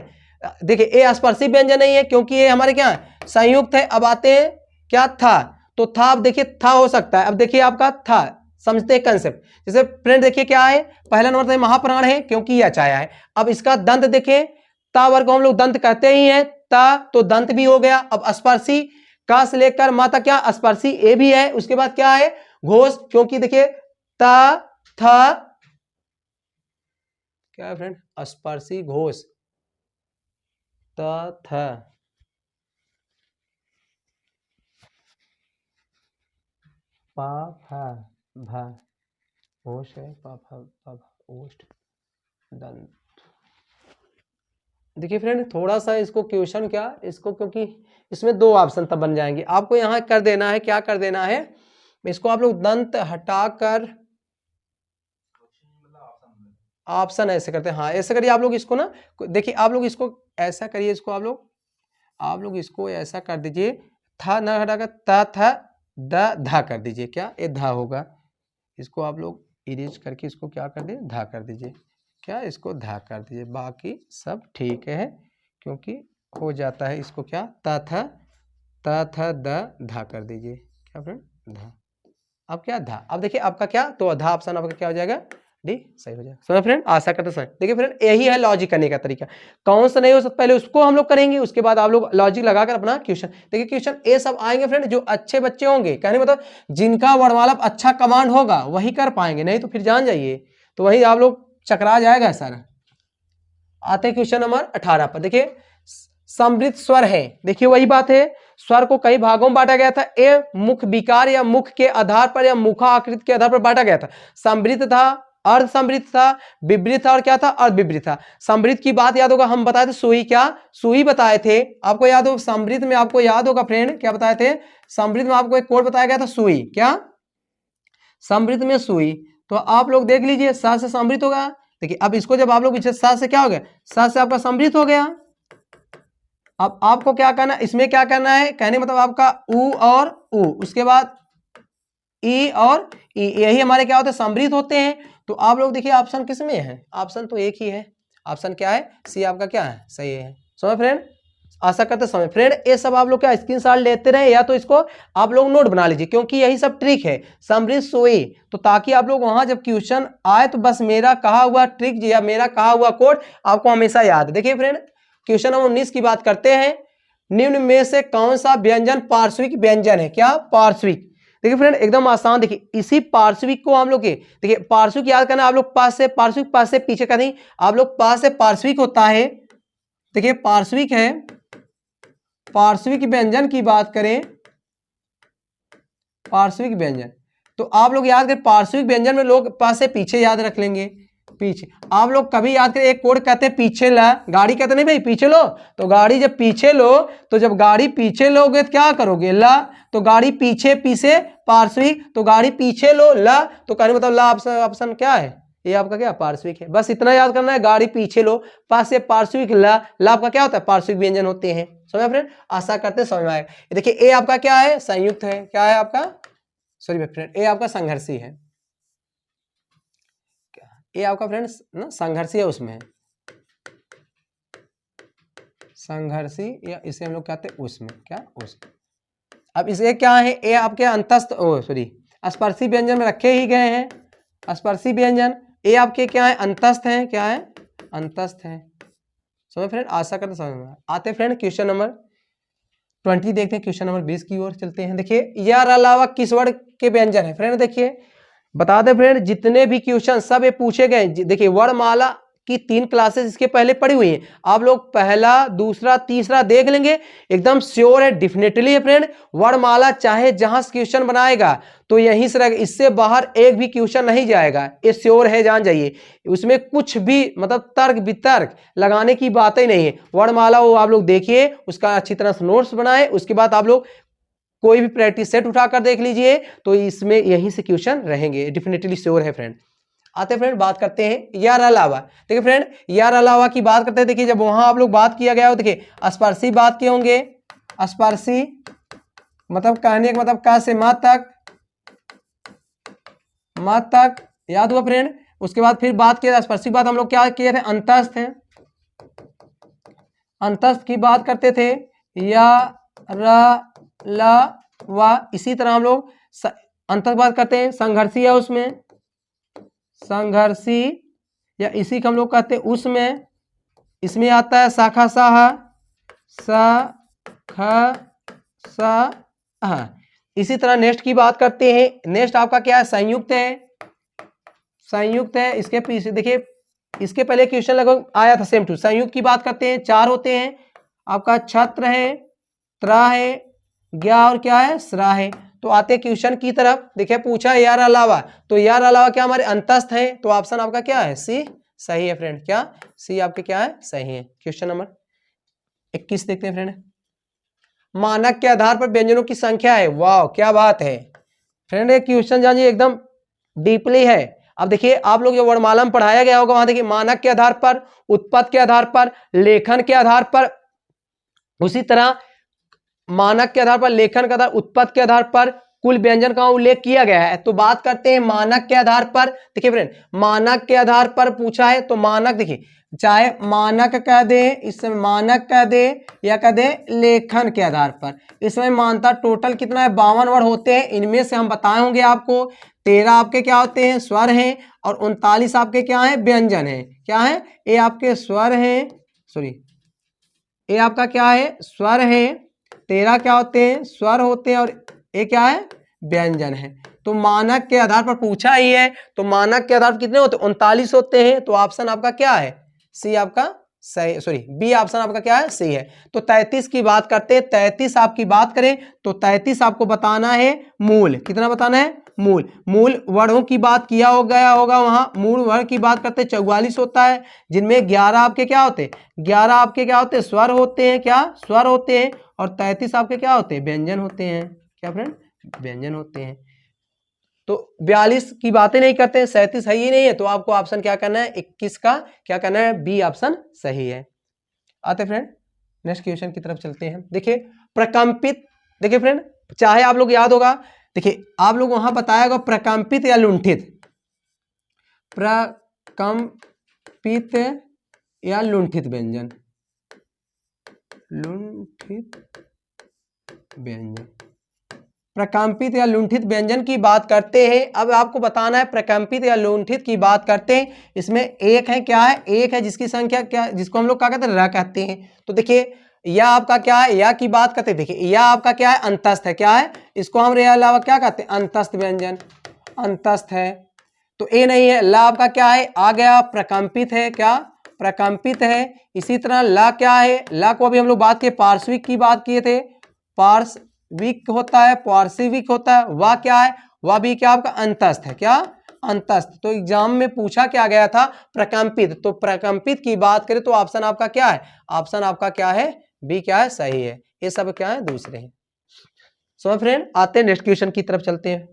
देखिए ए स्पर्शी व्यंजन नहीं है क्योंकि ये हमारे क्या है संयुक्त है। अब आते हैं क्या था, तो था अब देखिए था हो सकता है। अब देखिए आपका था, समझते हैं कंसेप्ट। जैसे फ्रेंड देखिए क्या है, पहला नंबर तो महाप्राण है क्योंकि यह छाया है। अब इसका दंत देखें, ता वर्ग को हम लोग दंत कहते ही हैं, ता तो दंत भी हो गया। अब स्पर्शी का से लेकर मा तक क्या स्पर्शी ए भी है। उसके बाद क्या है घोष, क्योंकि देखिए ता था क्या है फ्रेंड स्पर्शी घोष ता था, पा फा भा घोष है, पा फा पा भा ओष्ठ दंत। देखिए फ्रेंड थोड़ा सा इसको क्वेश्चन क्या इसको, क्योंकि इसमें दो ऑप्शन तब बन जाएंगे, आपको यहाँ कर देना है, क्या कर देना है, इसको आप लोग दंत हटाकर ऑप्शन ऐसे करते हैं। हाँ ऐसे करिए आप लोग इसको ना, देखिए आप लोग इसको ऐसा करिए, इसको आप लोग इसको ऐसा कर दीजिए, था न हटाकर ता था द धा कर दीजिए, क्या ये धा होगा। इसको आप लोग इरेज करके इसको क्या कर दीजिए धा कर दीजिए, क्या इसको धा कर दीजिए, बाकी सब ठीक है क्योंकि हो जाता है। इसको क्या ता था द धा कर दीजिए, क्या फ्रेंड धा। अब क्या धा, अब देखिए आपका क्या तो धा ऑप्शन आपका क्या हो जाएगा डी सही हो जाएगा। समझ फ्रेंड, आशा करते समझ। देखिए फ्रेंड यही है लॉजिक करने का तरीका, कौन सा नहीं हो सकता पहले उसको हम लोग करेंगे, उसके बाद आप लोग लॉजिक लगाकर अपना क्वेश्चन। देखिए क्वेश्चन ये सब आएंगे फ्रेंड जो अच्छे बच्चे होंगे, कहने मतलब जिनका वर्णमाला अच्छा कमांड होगा वही कर पाएंगे, नहीं तो फिर जान जाइए तो वही आप लोग चकरा जाएगा सारा। आते क्वेश्चन नंबर 18 पर, देखिए समृद्ध स्वर है। देखिए वही बात है, स्वर को कई भागों में बांटा गया था, ए मुख विकार या मुख के आधार पर या मुखा आकृति के आधार पर बांटा गया था। समृद्ध था, अर्ध समृद्ध था, विवृत था और क्या था अर्ध विवृत था। समृद्ध की बात याद होगा, हम बताए थे सुई, क्या सुई बताए थे आपको याद हो। समृद्ध में आपको याद होगा फ्रेंड क्या बताए थे, समृद्ध में आपको एक कोड बताया गया था सुई, क्या समृद्ध में सुई। तो आप लोग देख लीजिए सा से समृद्ध होगा। देखिए अब इसको जब आप लोग पीछे सा से क्या हो गया, सा से आपका समृद्ध हो गया। अब आपको क्या करना, इसमें क्या करना है, कहने मतलब आपका उ और उ, उसके बाद ई और ई, यही हमारे क्या होते हैं समृद्ध होते हैं। तो आप लोग देखिए ऑप्शन किस में है, ऑप्शन तो एक ही है, ऑप्शन क्या है सी आपका क्या है सही है। समझ फ्रेंड, आशा करते समय फ्रेंड ये सब आप लोग क्या स्क्रीनशॉट लेते रहे या तो इसको आप लोग नोट बना लीजिए, क्योंकि यही सब ट्रिक है समृद्ध सोई, तो ताकि आप लोग वहां जब क्वेश्चन आए तो बस मेरा कहा हुआ ट्रिक या मेरा कहा हुआ कोड आपको हमेशा याद है। देखिए फ्रेंड क्वेश्चन नंबर 19 की बात करते हैं, निम्न में से कौन सा व्यंजन पार्श्विक व्यंजन है, क्या पार्श्विक। देखिए फ्रेंड एकदम आसान, देखिए इसी पार्श्विक को हम लोग के देखिए पार्श्विक याद करना, आप लोग पास से पार्श्विक पास से पीछे करें, आप लोग पास से पार्श्विक होता है। देखिए पार्श्विक है, पार्श्विक व्यंजन की बात करें, पार्श्विक व्यंजन तो आप लोग याद करें पार्श्विक व्यंजन में लोग पास से पीछे याद रख लेंगे, पीछे आप लोग कभी याद करें एक कोड कहते हैं पीछे ला, गाड़ी कहते नहीं भाई पीछे लो, तो गाड़ी जब पीछे लो तो जब गाड़ी पीछे लोगे तो क्या करोगे ला, तो गाड़ी पीछे पीछे पार्श्विक, तो गाड़ी पीछे लो ला, तो कहने मतलब ला ऑप्शन क्या है ये आपका क्या पार्श्विक है। बस इतना याद करना है, गाड़ी पीछे लो पास से पार्श्विक ला, ला आपका क्या होता है पार्श्विक व्यंजन होते हैं। समझ फ्रेंड, आशा करते समझ में आएगा। देखिए ए आपका क्या है संयुक्त है, क्या है आपका सॉरी फ्रेंड ए आपका संघर्षी है, ये आपका फ्रेंड्स ना संघर्षी है, उसमें है संघर्षी या इसे हम लोग कहते हैं उसमें क्या उसमें। अब इसे क्या है ये आपके अंतस्थ सॉरी स्पर्शी व्यंजन में रखे ही गए हैं, स्पर्शी व्यंजन ये आपके क्या है अंतस्थ हैं, क्या है अंतस्थ हैं। समझ फ्रेंड, आशा करते समझ में आते फ्रेंड। क्वेश्चन नंबर 20 देखते हैं, क्वेश्चन नंबर 20 की ओर चलते हैं। देखिए यार अलावा किस वर्ड के व्यंजन है फ्रेंड, देखिए बता दे फ्रेंड जितने भी क्वेश्चन सब ये पूछे गए। देखिए वर्णमाला की 3 क्लासेस इसके पहले पढ़ी हुई हैं, आप लोग पहला दूसरा तीसरा देख लेंगे, एकदम श्योर है डेफिनेटली है फ्रेंड। वर्णमाला चाहे जहां क्वेश्चन बनाएगा तो यहीं से रहेगा, इससे बाहर एक भी क्वेश्चन नहीं जाएगा, ये श्योर है जान जाइए। उसमें कुछ भी मतलब तर्क वितर्क लगाने की बात ही नहीं है। वर्णमाला वो आप लोग देखिए, उसका अच्छी तरह से नोट्स बनाए, उसके बाद आप लोग कोई भी प्रैक्टिस सेट उठाकर देख लीजिए, तो इसमें यहीं से क्वेश्चन रहेंगे, डेफिनेटली श्योर है फ्रेंड। आते फ्रेंड बात करते हैं यार अलावा। देखिए फ्रेंड यार अलावा की बात करते हैं, देखिए जब वहां आप लोग बात किया गया हो, देखिए स्पर्शी बात किए होंगे, स्पर्शी मतलब कहने का मतलब क से म तक याद हुआ फ्रेंड। उसके बाद फिर बात किया स्पर्शी बात हम लोग क्या किए थे, अंतस्थ है, अंतस्थ की बात करते थे, या र ल व। इसी तरह हम लोग अंतस्थ बात करते हैं, संघर्षी है उसमें, संघर्षी, या इसी को हम लोग कहते हैं उसमें, इसमें आता है शाखा साह, स ख स। इसी तरह नेक्स्ट की बात करते हैं, नेक्स्ट आपका क्या है, संयुक्त है, संयुक्त है। इसके पीछे देखिए, इसके पहले क्वेश्चन लगभग आया था सेम टू। संयुक्त की बात करते हैं, 4 होते हैं आपका, छत्र है, त्रा है, ज्ञा और क्या है, स्रा है। तो आते क्वेश्चन की तरफ, देखिए पूछा यार अलावा, तो यार अलावा क्या हमारे अंतस्थ है, तो ऑप्शन आपका क्या है, सी सही है फ्रेंड। क्या सी आपके क्या है, सही है। क्वेश्चन नंबर 21 देखते हैं फ्रेंड। मानक के आधार पर व्यंजनों की संख्या है। वाह क्या बात है फ्रेंड, ये क्वेश्चन जानिए एकदम डीपली है। अब देखिए आप लोग जो वर्णमाला में पढ़ाया गया होगा वहां देखिए, मानक के आधार पर, उत्पत्ति के आधार पर, लेखन के आधार पर, उसी तरह मानक के आधार पर, लेखन के आधार, उत्पत्ति के आधार पर कुल व्यंजन का उल्लेख किया गया है। तो बात करते हैं मानक के आधार पर। देखिए फ्रेंड, मानक के आधार पर पूछा है तो मानक देखिए, चाहे मानक कह दे, इसमें मानक कह दे, या कह दे लेखन के आधार पर, इसमें मानता टोटल कितना है, 52 वर्ड होते हैं। इनमें से हम बताए होंगे आपको 13 आपके क्या होते हैं, स्वर हैं, और 39 आपके क्या है, व्यंजन है। क्या है, ये आपके स्वर हैं, सॉरी ये आपका क्या है, स्वर है। 13 क्या होते हैं, स्वर होते हैं, और ये क्या है, व्यंजन है। तो मानक के आधार पर पूछा ही है, तो मानक के आधार पर कितने होते हैं, 39 होते हैं। तो ऑप्शन आपका क्या है, सी आपका सही, सॉरी बी ऑप्शन आपका क्या है, सी है। तो 33 की बात करते हैं। 33 आपकी बात करें तो 33 आपको बताना है मूल, कितना बताना है, मूल। मूल वर्णों की बात किया हो गया होगा वहां, मूल वर्ण की बात करते 44 होता है, जिनमें 11 आपके क्या होते हैं, 11 आपके क्या होते हैं, स्वर होते हैं, क्या स्वर होते हैं, और 33 आपके क्या होते हैं, व्यंजन होते हैं। क्या फ्रेंड, व्यंजन होते हैं। तो 42 की बातें नहीं करते हैं, 37 है ही नहीं है, तो आपको ऑप्शन क्या करना है, 21 का क्या करना है, बी ऑप्शन सही है। आते फ्रेंड नेक्स्ट क्वेश्चन की तरफ चलते हैं। देखिए प्रकंपित, देखिए फ्रेंड चाहे आप लोग याद होगा, देखिए आप लोग वहां बताया होगा प्रकंपित या लुंठित, प्रकंपित या लुंठित व्यंजन, लुंठित व्यंजन, प्रकंपित या लुंठित व्यंजन की बात करते हैं। अब आपको बताना है प्रकंपित या लुंठित की बात करते हैं, इसमें एक है, क्या है, एक है जिसकी संख्या क्या, जिसको हम लोग क्या कहते हैं, र कहते हैं। तो देखिए यह आपका क्या है, या की बात करते हैं, देखिए यह आपका क्या है, अंतस्थ है। क्या है, इसको हम रे अलावा क्या कहते हैं, अंतस्थ व्यंजन, अंतस्थ है। तो ए नहीं है, ला आपका क्या है, आ गया, प्रकंपित है, क्या प्रकंपित है। इसी तरह ला क्या है, ला को अभी हम लोग बात किए, पार्श्विक की बात किए थे, पार्श्विक होता है, पार्श्विक होता है। वह क्या है, वह भी क्या आपका अंतस्थ है, क्या अंतस्थ। तो एग्जाम में पूछा क्या गया था, प्रकंपित। तो प्रकंपित की बात करें तो ऑप्शन आपका क्या है, ऑप्शन आपका क्या है, बी क्या है, सही है। ये सब क्या है, दूसरे हैं। सो फ्रेंड आते हैं नेक्स्ट क्वेश्चन की तरफ चलते हैं।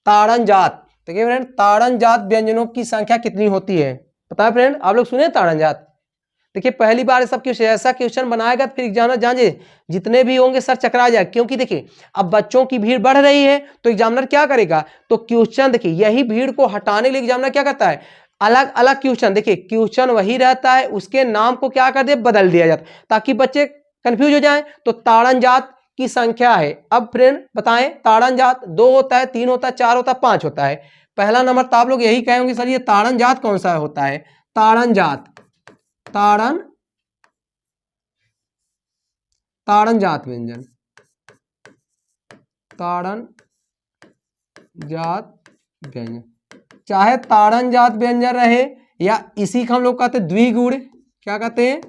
ताड़न जात, देखिए फ्रेंड ताड़न जात व्यंजनों की संख्या कितनी होती है, पता है फ्रेंड, आप लोग सुने ताड़न जात। देखिए पहली बार सब क्वेश्चन ऐसा क्वेश्चन बनाएगा फिर एग्जामिनर जाने जितने भी होंगे सर चकरा जाए, क्योंकि देखिए अब बच्चों की भीड़ बढ़ रही है तो एग्जामिनर क्या करेगा, तो क्वेश्चन देखिए यही भीड़ को हटाने के लिए एग्जामिनर क्या करता है, अलग अलग क्वेश्चन, देखिए क्वेश्चन वही रहता है, उसके नाम को क्या कर दे, बदल दिया जाता ताकि बच्चे कंफ्यूज हो जाए। तो ताड़न जात की संख्या है, अब फ्रेंड बताएं ताड़न जात 2 होता है, 3 होता है, 4 होता है, 5 होता है। पहला नंबर तो आप लोग यही कहेंगे सर ये ताड़न जात कौन सा होता है, ताड़न जात, ताड़न, ताड़न जात व्यंजन, ताड़न जात व्यंजन, चाहे ताड़न जात व्यंजन रहे या इसी का हम लोग कहते द्विगुण, क्या कहते हैं,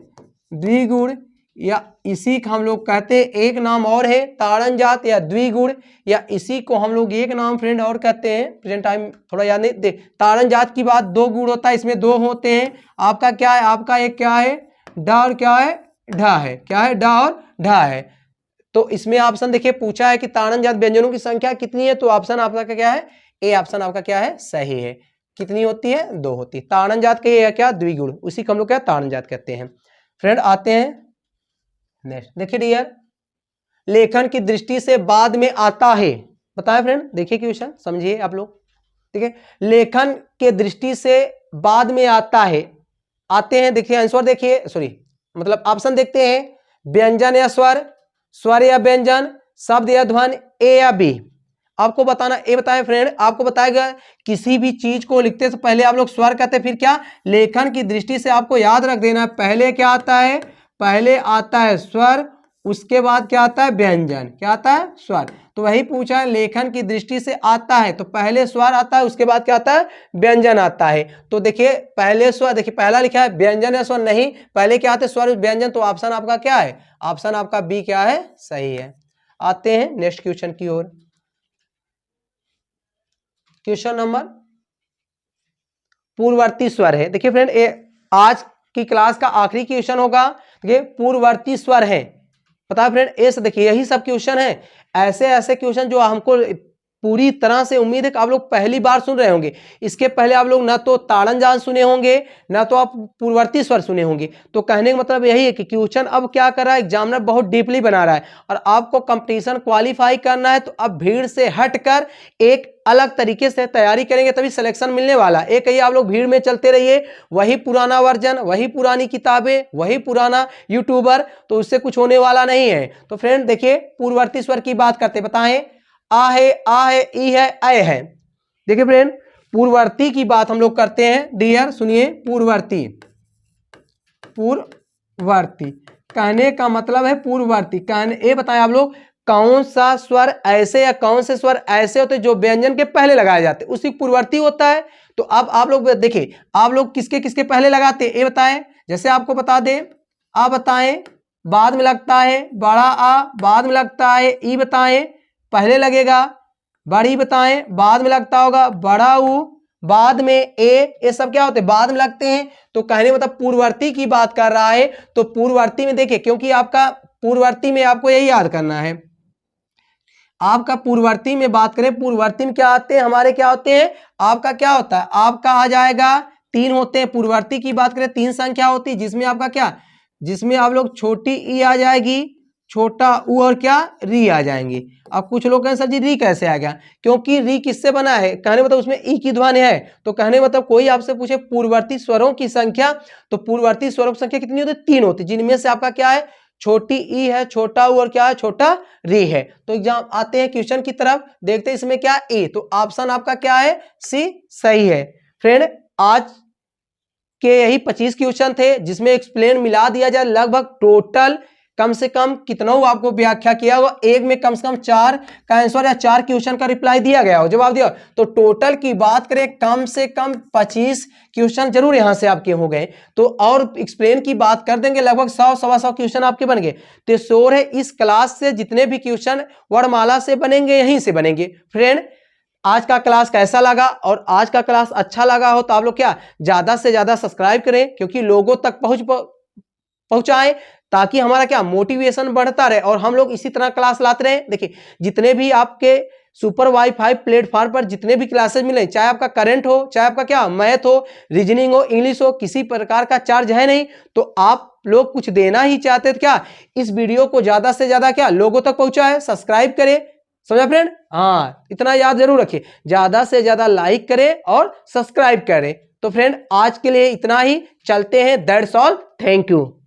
द्विगुण, या इसी का हम लोग कहते हैं एक नाम और है ताड़न जात या द्विगुण, या इसी को हम लोग एक नाम फ्रेंड और कहते हैं, प्रेजेंट टाइम थोड़ा याद नहीं दे। ताड़न जात की बात 2 गुण होता है, इसमें 2 होते हैं, आपका क्या है, आपका एक क्या है, डा और क्या है, ढा है, क्या है, डा और ढा है। तो इसमें ऑप्शन देखिए पूछा है कि ताड़न जात व्यंजनों की संख्या कितनी है, तो ऑप्शन आपका क्या है, ए ऑप्शन आपका क्या है, सही है। कितनी होती है, 2 होती है। ताड़न जात के क्या, द्विगुण, उसी को हम लोग क्या ताड़न जात कहते हैं। फ्रेंड आते हैं नेक्स्ट देखिए डियर, लेखन की दृष्टि से बाद में आता है, बताए फ्रेंड, देखिए क्वेश्चन समझिए आप लोग, ठीक है। लेखन के दृष्टि से बाद में आता है, आते हैं, देखिए आंसर देखिए, सॉरी मतलब ऑप्शन देखते हैं, व्यंजन या स्वर, स्वर या व्यंजन, शब्द या ध्वनि, ए या बी। आपको बताना, ए बताएं फ्रेंड, आपको बताएगा किसी भी चीज को लिखते से पहले आप लोग स्वर कहते हैं, फिर क्या, लेखन की दृष्टि से आपको याद रख देना है, पहले क्या आता है, पहले आता है स्वर, उसके बाद क्या आता है, व्यंजन, क्या आता है, स्वर। तो वही पूछा है, लेखन की दृष्टि से आता है तो पहले स्वर आता है, उसके बाद क्या आता है, व्यंजन आता है। तो देखिए पहले स्वर, देखिए पहला लिखा है व्यंजन या स्वर, नहीं, पहले क्या आते हैं, स्वर व्यंजन, तो ऑप्शन आपका क्या है, ऑप्शन आपका बी क्या है, सही है। आते हैं नेक्स्ट क्वेश्चन की ओर। क्वेश्चन नंबर, पूर्ववर्ती स्वर है, देखिए फ्रेंड ये आज की क्लास का आखिरी क्वेश्चन होगा, देखिए पूर्ववर्ती स्वर है, पता है फ्रेंड, ऐसे देखिए यही सब क्वेश्चन है, ऐसे ऐसे क्वेश्चन जो हमको पूरी तरह से उम्मीद है कि आप लोग पहली बार सुन रहे होंगे। इसके पहले आप लोग ना तो ताड़न जान सुने होंगे, ना तो आप पूर्ववर्ती स्वर सुने होंगे। तो कहने का मतलब यही है कि क्वेश्चन अब क्या कर रहा है, एग्जामिनर बहुत डीपली बना रहा है और आपको कंपटीशन क्वालिफाई करना है, तो अब भीड़ से हटकर एक अलग तरीके से तैयारी करेंगे तभी सिलेक्शन मिलने वाला। एक ही आप लोग भीड़ में चलते रहिए, वही पुराना वर्जन, वही पुरानी किताबें, वही पुराना यूट्यूबर, तो उससे कुछ होने वाला नहीं है। तो फ्रेंड देखिए पूर्ववर्ती स्वर की बात करते, बताएं, आ है, ई है, ऐ है। देखिए फ्रेंड पूर्ववर्ती की बात हम लोग करते हैं डियर, सुनिए, पूर्ववर्ती, पूर्ववर्ती कहने का मतलब है पूर्ववर्ती, कहने ये बताएं आप लोग कौन सा स्वर ऐसे या कौन से स्वर ऐसे होते जो व्यंजन के पहले लगाए जाते, उसी पूर्ववर्ती होता है। तो अब आप लोग देखिए, आप लोग किसके किसके पहले लगाते ये बताएं, जैसे आपको बता दें, आ बताएं, बाद में लगता है बड़ा आ, बाद में लगता है ई, बताएं पहले लगेगा, बड़ी बताएं बाद में लगता होगा बड़ा ऊ, बाद में ए, ये सब क्या होते हैं, बाद में लगते हैं। तो कहने मतलब पूर्ववर्ती की बात कर रहा है। तो पूर्ववर्ती में देखिए, क्योंकि आपका पूर्ववर्ती में आपको यही याद करना है, आपका पूर्ववर्ती में बात करें, पूर्ववर्ती में क्या आते हैं हमारे, क्या होते हैं, आपका क्या होता है, आपका आ जाएगा तीन होते हैं। पूर्ववर्ती की बात करें तीन संख्या होती है, जिसमें आपका क्या, जिसमें आप लोग छोटी ई आ जाएगी, छोटा ऊ और क्या, री आ जाएंगे। अब कुछ लोग कहें सर जी री कैसे आ गया, क्योंकि री किससे बना है, कहने मतलब उसमें ई की ध्वनि है। तो कहने मतलब कोई आपसे पूछे पूर्ववर्ती स्वरों की संख्या, तो पूर्ववर्ती स्वरों की संख्या कितनी होती है, तीन होती है, जिनमें से आपका क्या है, छोटी ई है, छोटा ऊ और क्या है, छोटा री है। तो एग्जाम आते हैं क्वेश्चन की तरफ, देखते हैं इसमें क्या ए, तो ऑप्शन आपका क्या है, सी सही है। फ्रेंड आज के यही 25 क्वेश्चन थे, जिसमें एक्सप्लेन मिला दिया जाए, लगभग टोटल कम से कम कितना आपको व्याख्या किया होगा, एक में कम से कम 4 का आंसर या 4 क्वेश्चन का रिप्लाई दिया गया हो, जवाब दिया। तो टोटल की बात करें कम से कम 25 क्वेश्चन जरूर यहां से आपके हो गए। तो और एक्सप्लेन की बात कर देंगे, लगभग 100 सवा 100 क्वेश्चन आपके बन गए। तो श्योर है इस क्लास से जितने भी क्वेश्चन वर्णमाला से बनेंगे, यहीं से बनेंगे। फ्रेंड आज का क्लास कैसा लगा, और आज का क्लास अच्छा लगा हो तो आप लोग क्या ज्यादा से ज्यादा सब्सक्राइब करें, क्योंकि लोगों तक पहुंचाएं, ताकि हमारा क्या मोटिवेशन बढ़ता रहे और हम लोग इसी तरह क्लास लाते रहे। देखिए जितने भी आपके सुपर वाईफाई प्लेटफॉर्म पर जितने भी क्लासेस मिले, चाहे आपका करंट हो, चाहे आपका क्या मैथ हो, रीजनिंग हो, इंग्लिश हो, किसी प्रकार का चार्ज है नहीं। तो आप लोग कुछ देना ही चाहते तो क्या इस वीडियो को ज्यादा से ज्यादा क्या लोगों तक पहुंचाए, सब्सक्राइब करें, समझा फ्रेंड, हाँ इतना याद जरूर रखिए, ज्यादा से ज्यादा लाइक करें और सब्सक्राइब करें। तो फ्रेंड आज के लिए इतना ही, चलते हैं, दैट्स ऑल, थैंक यू।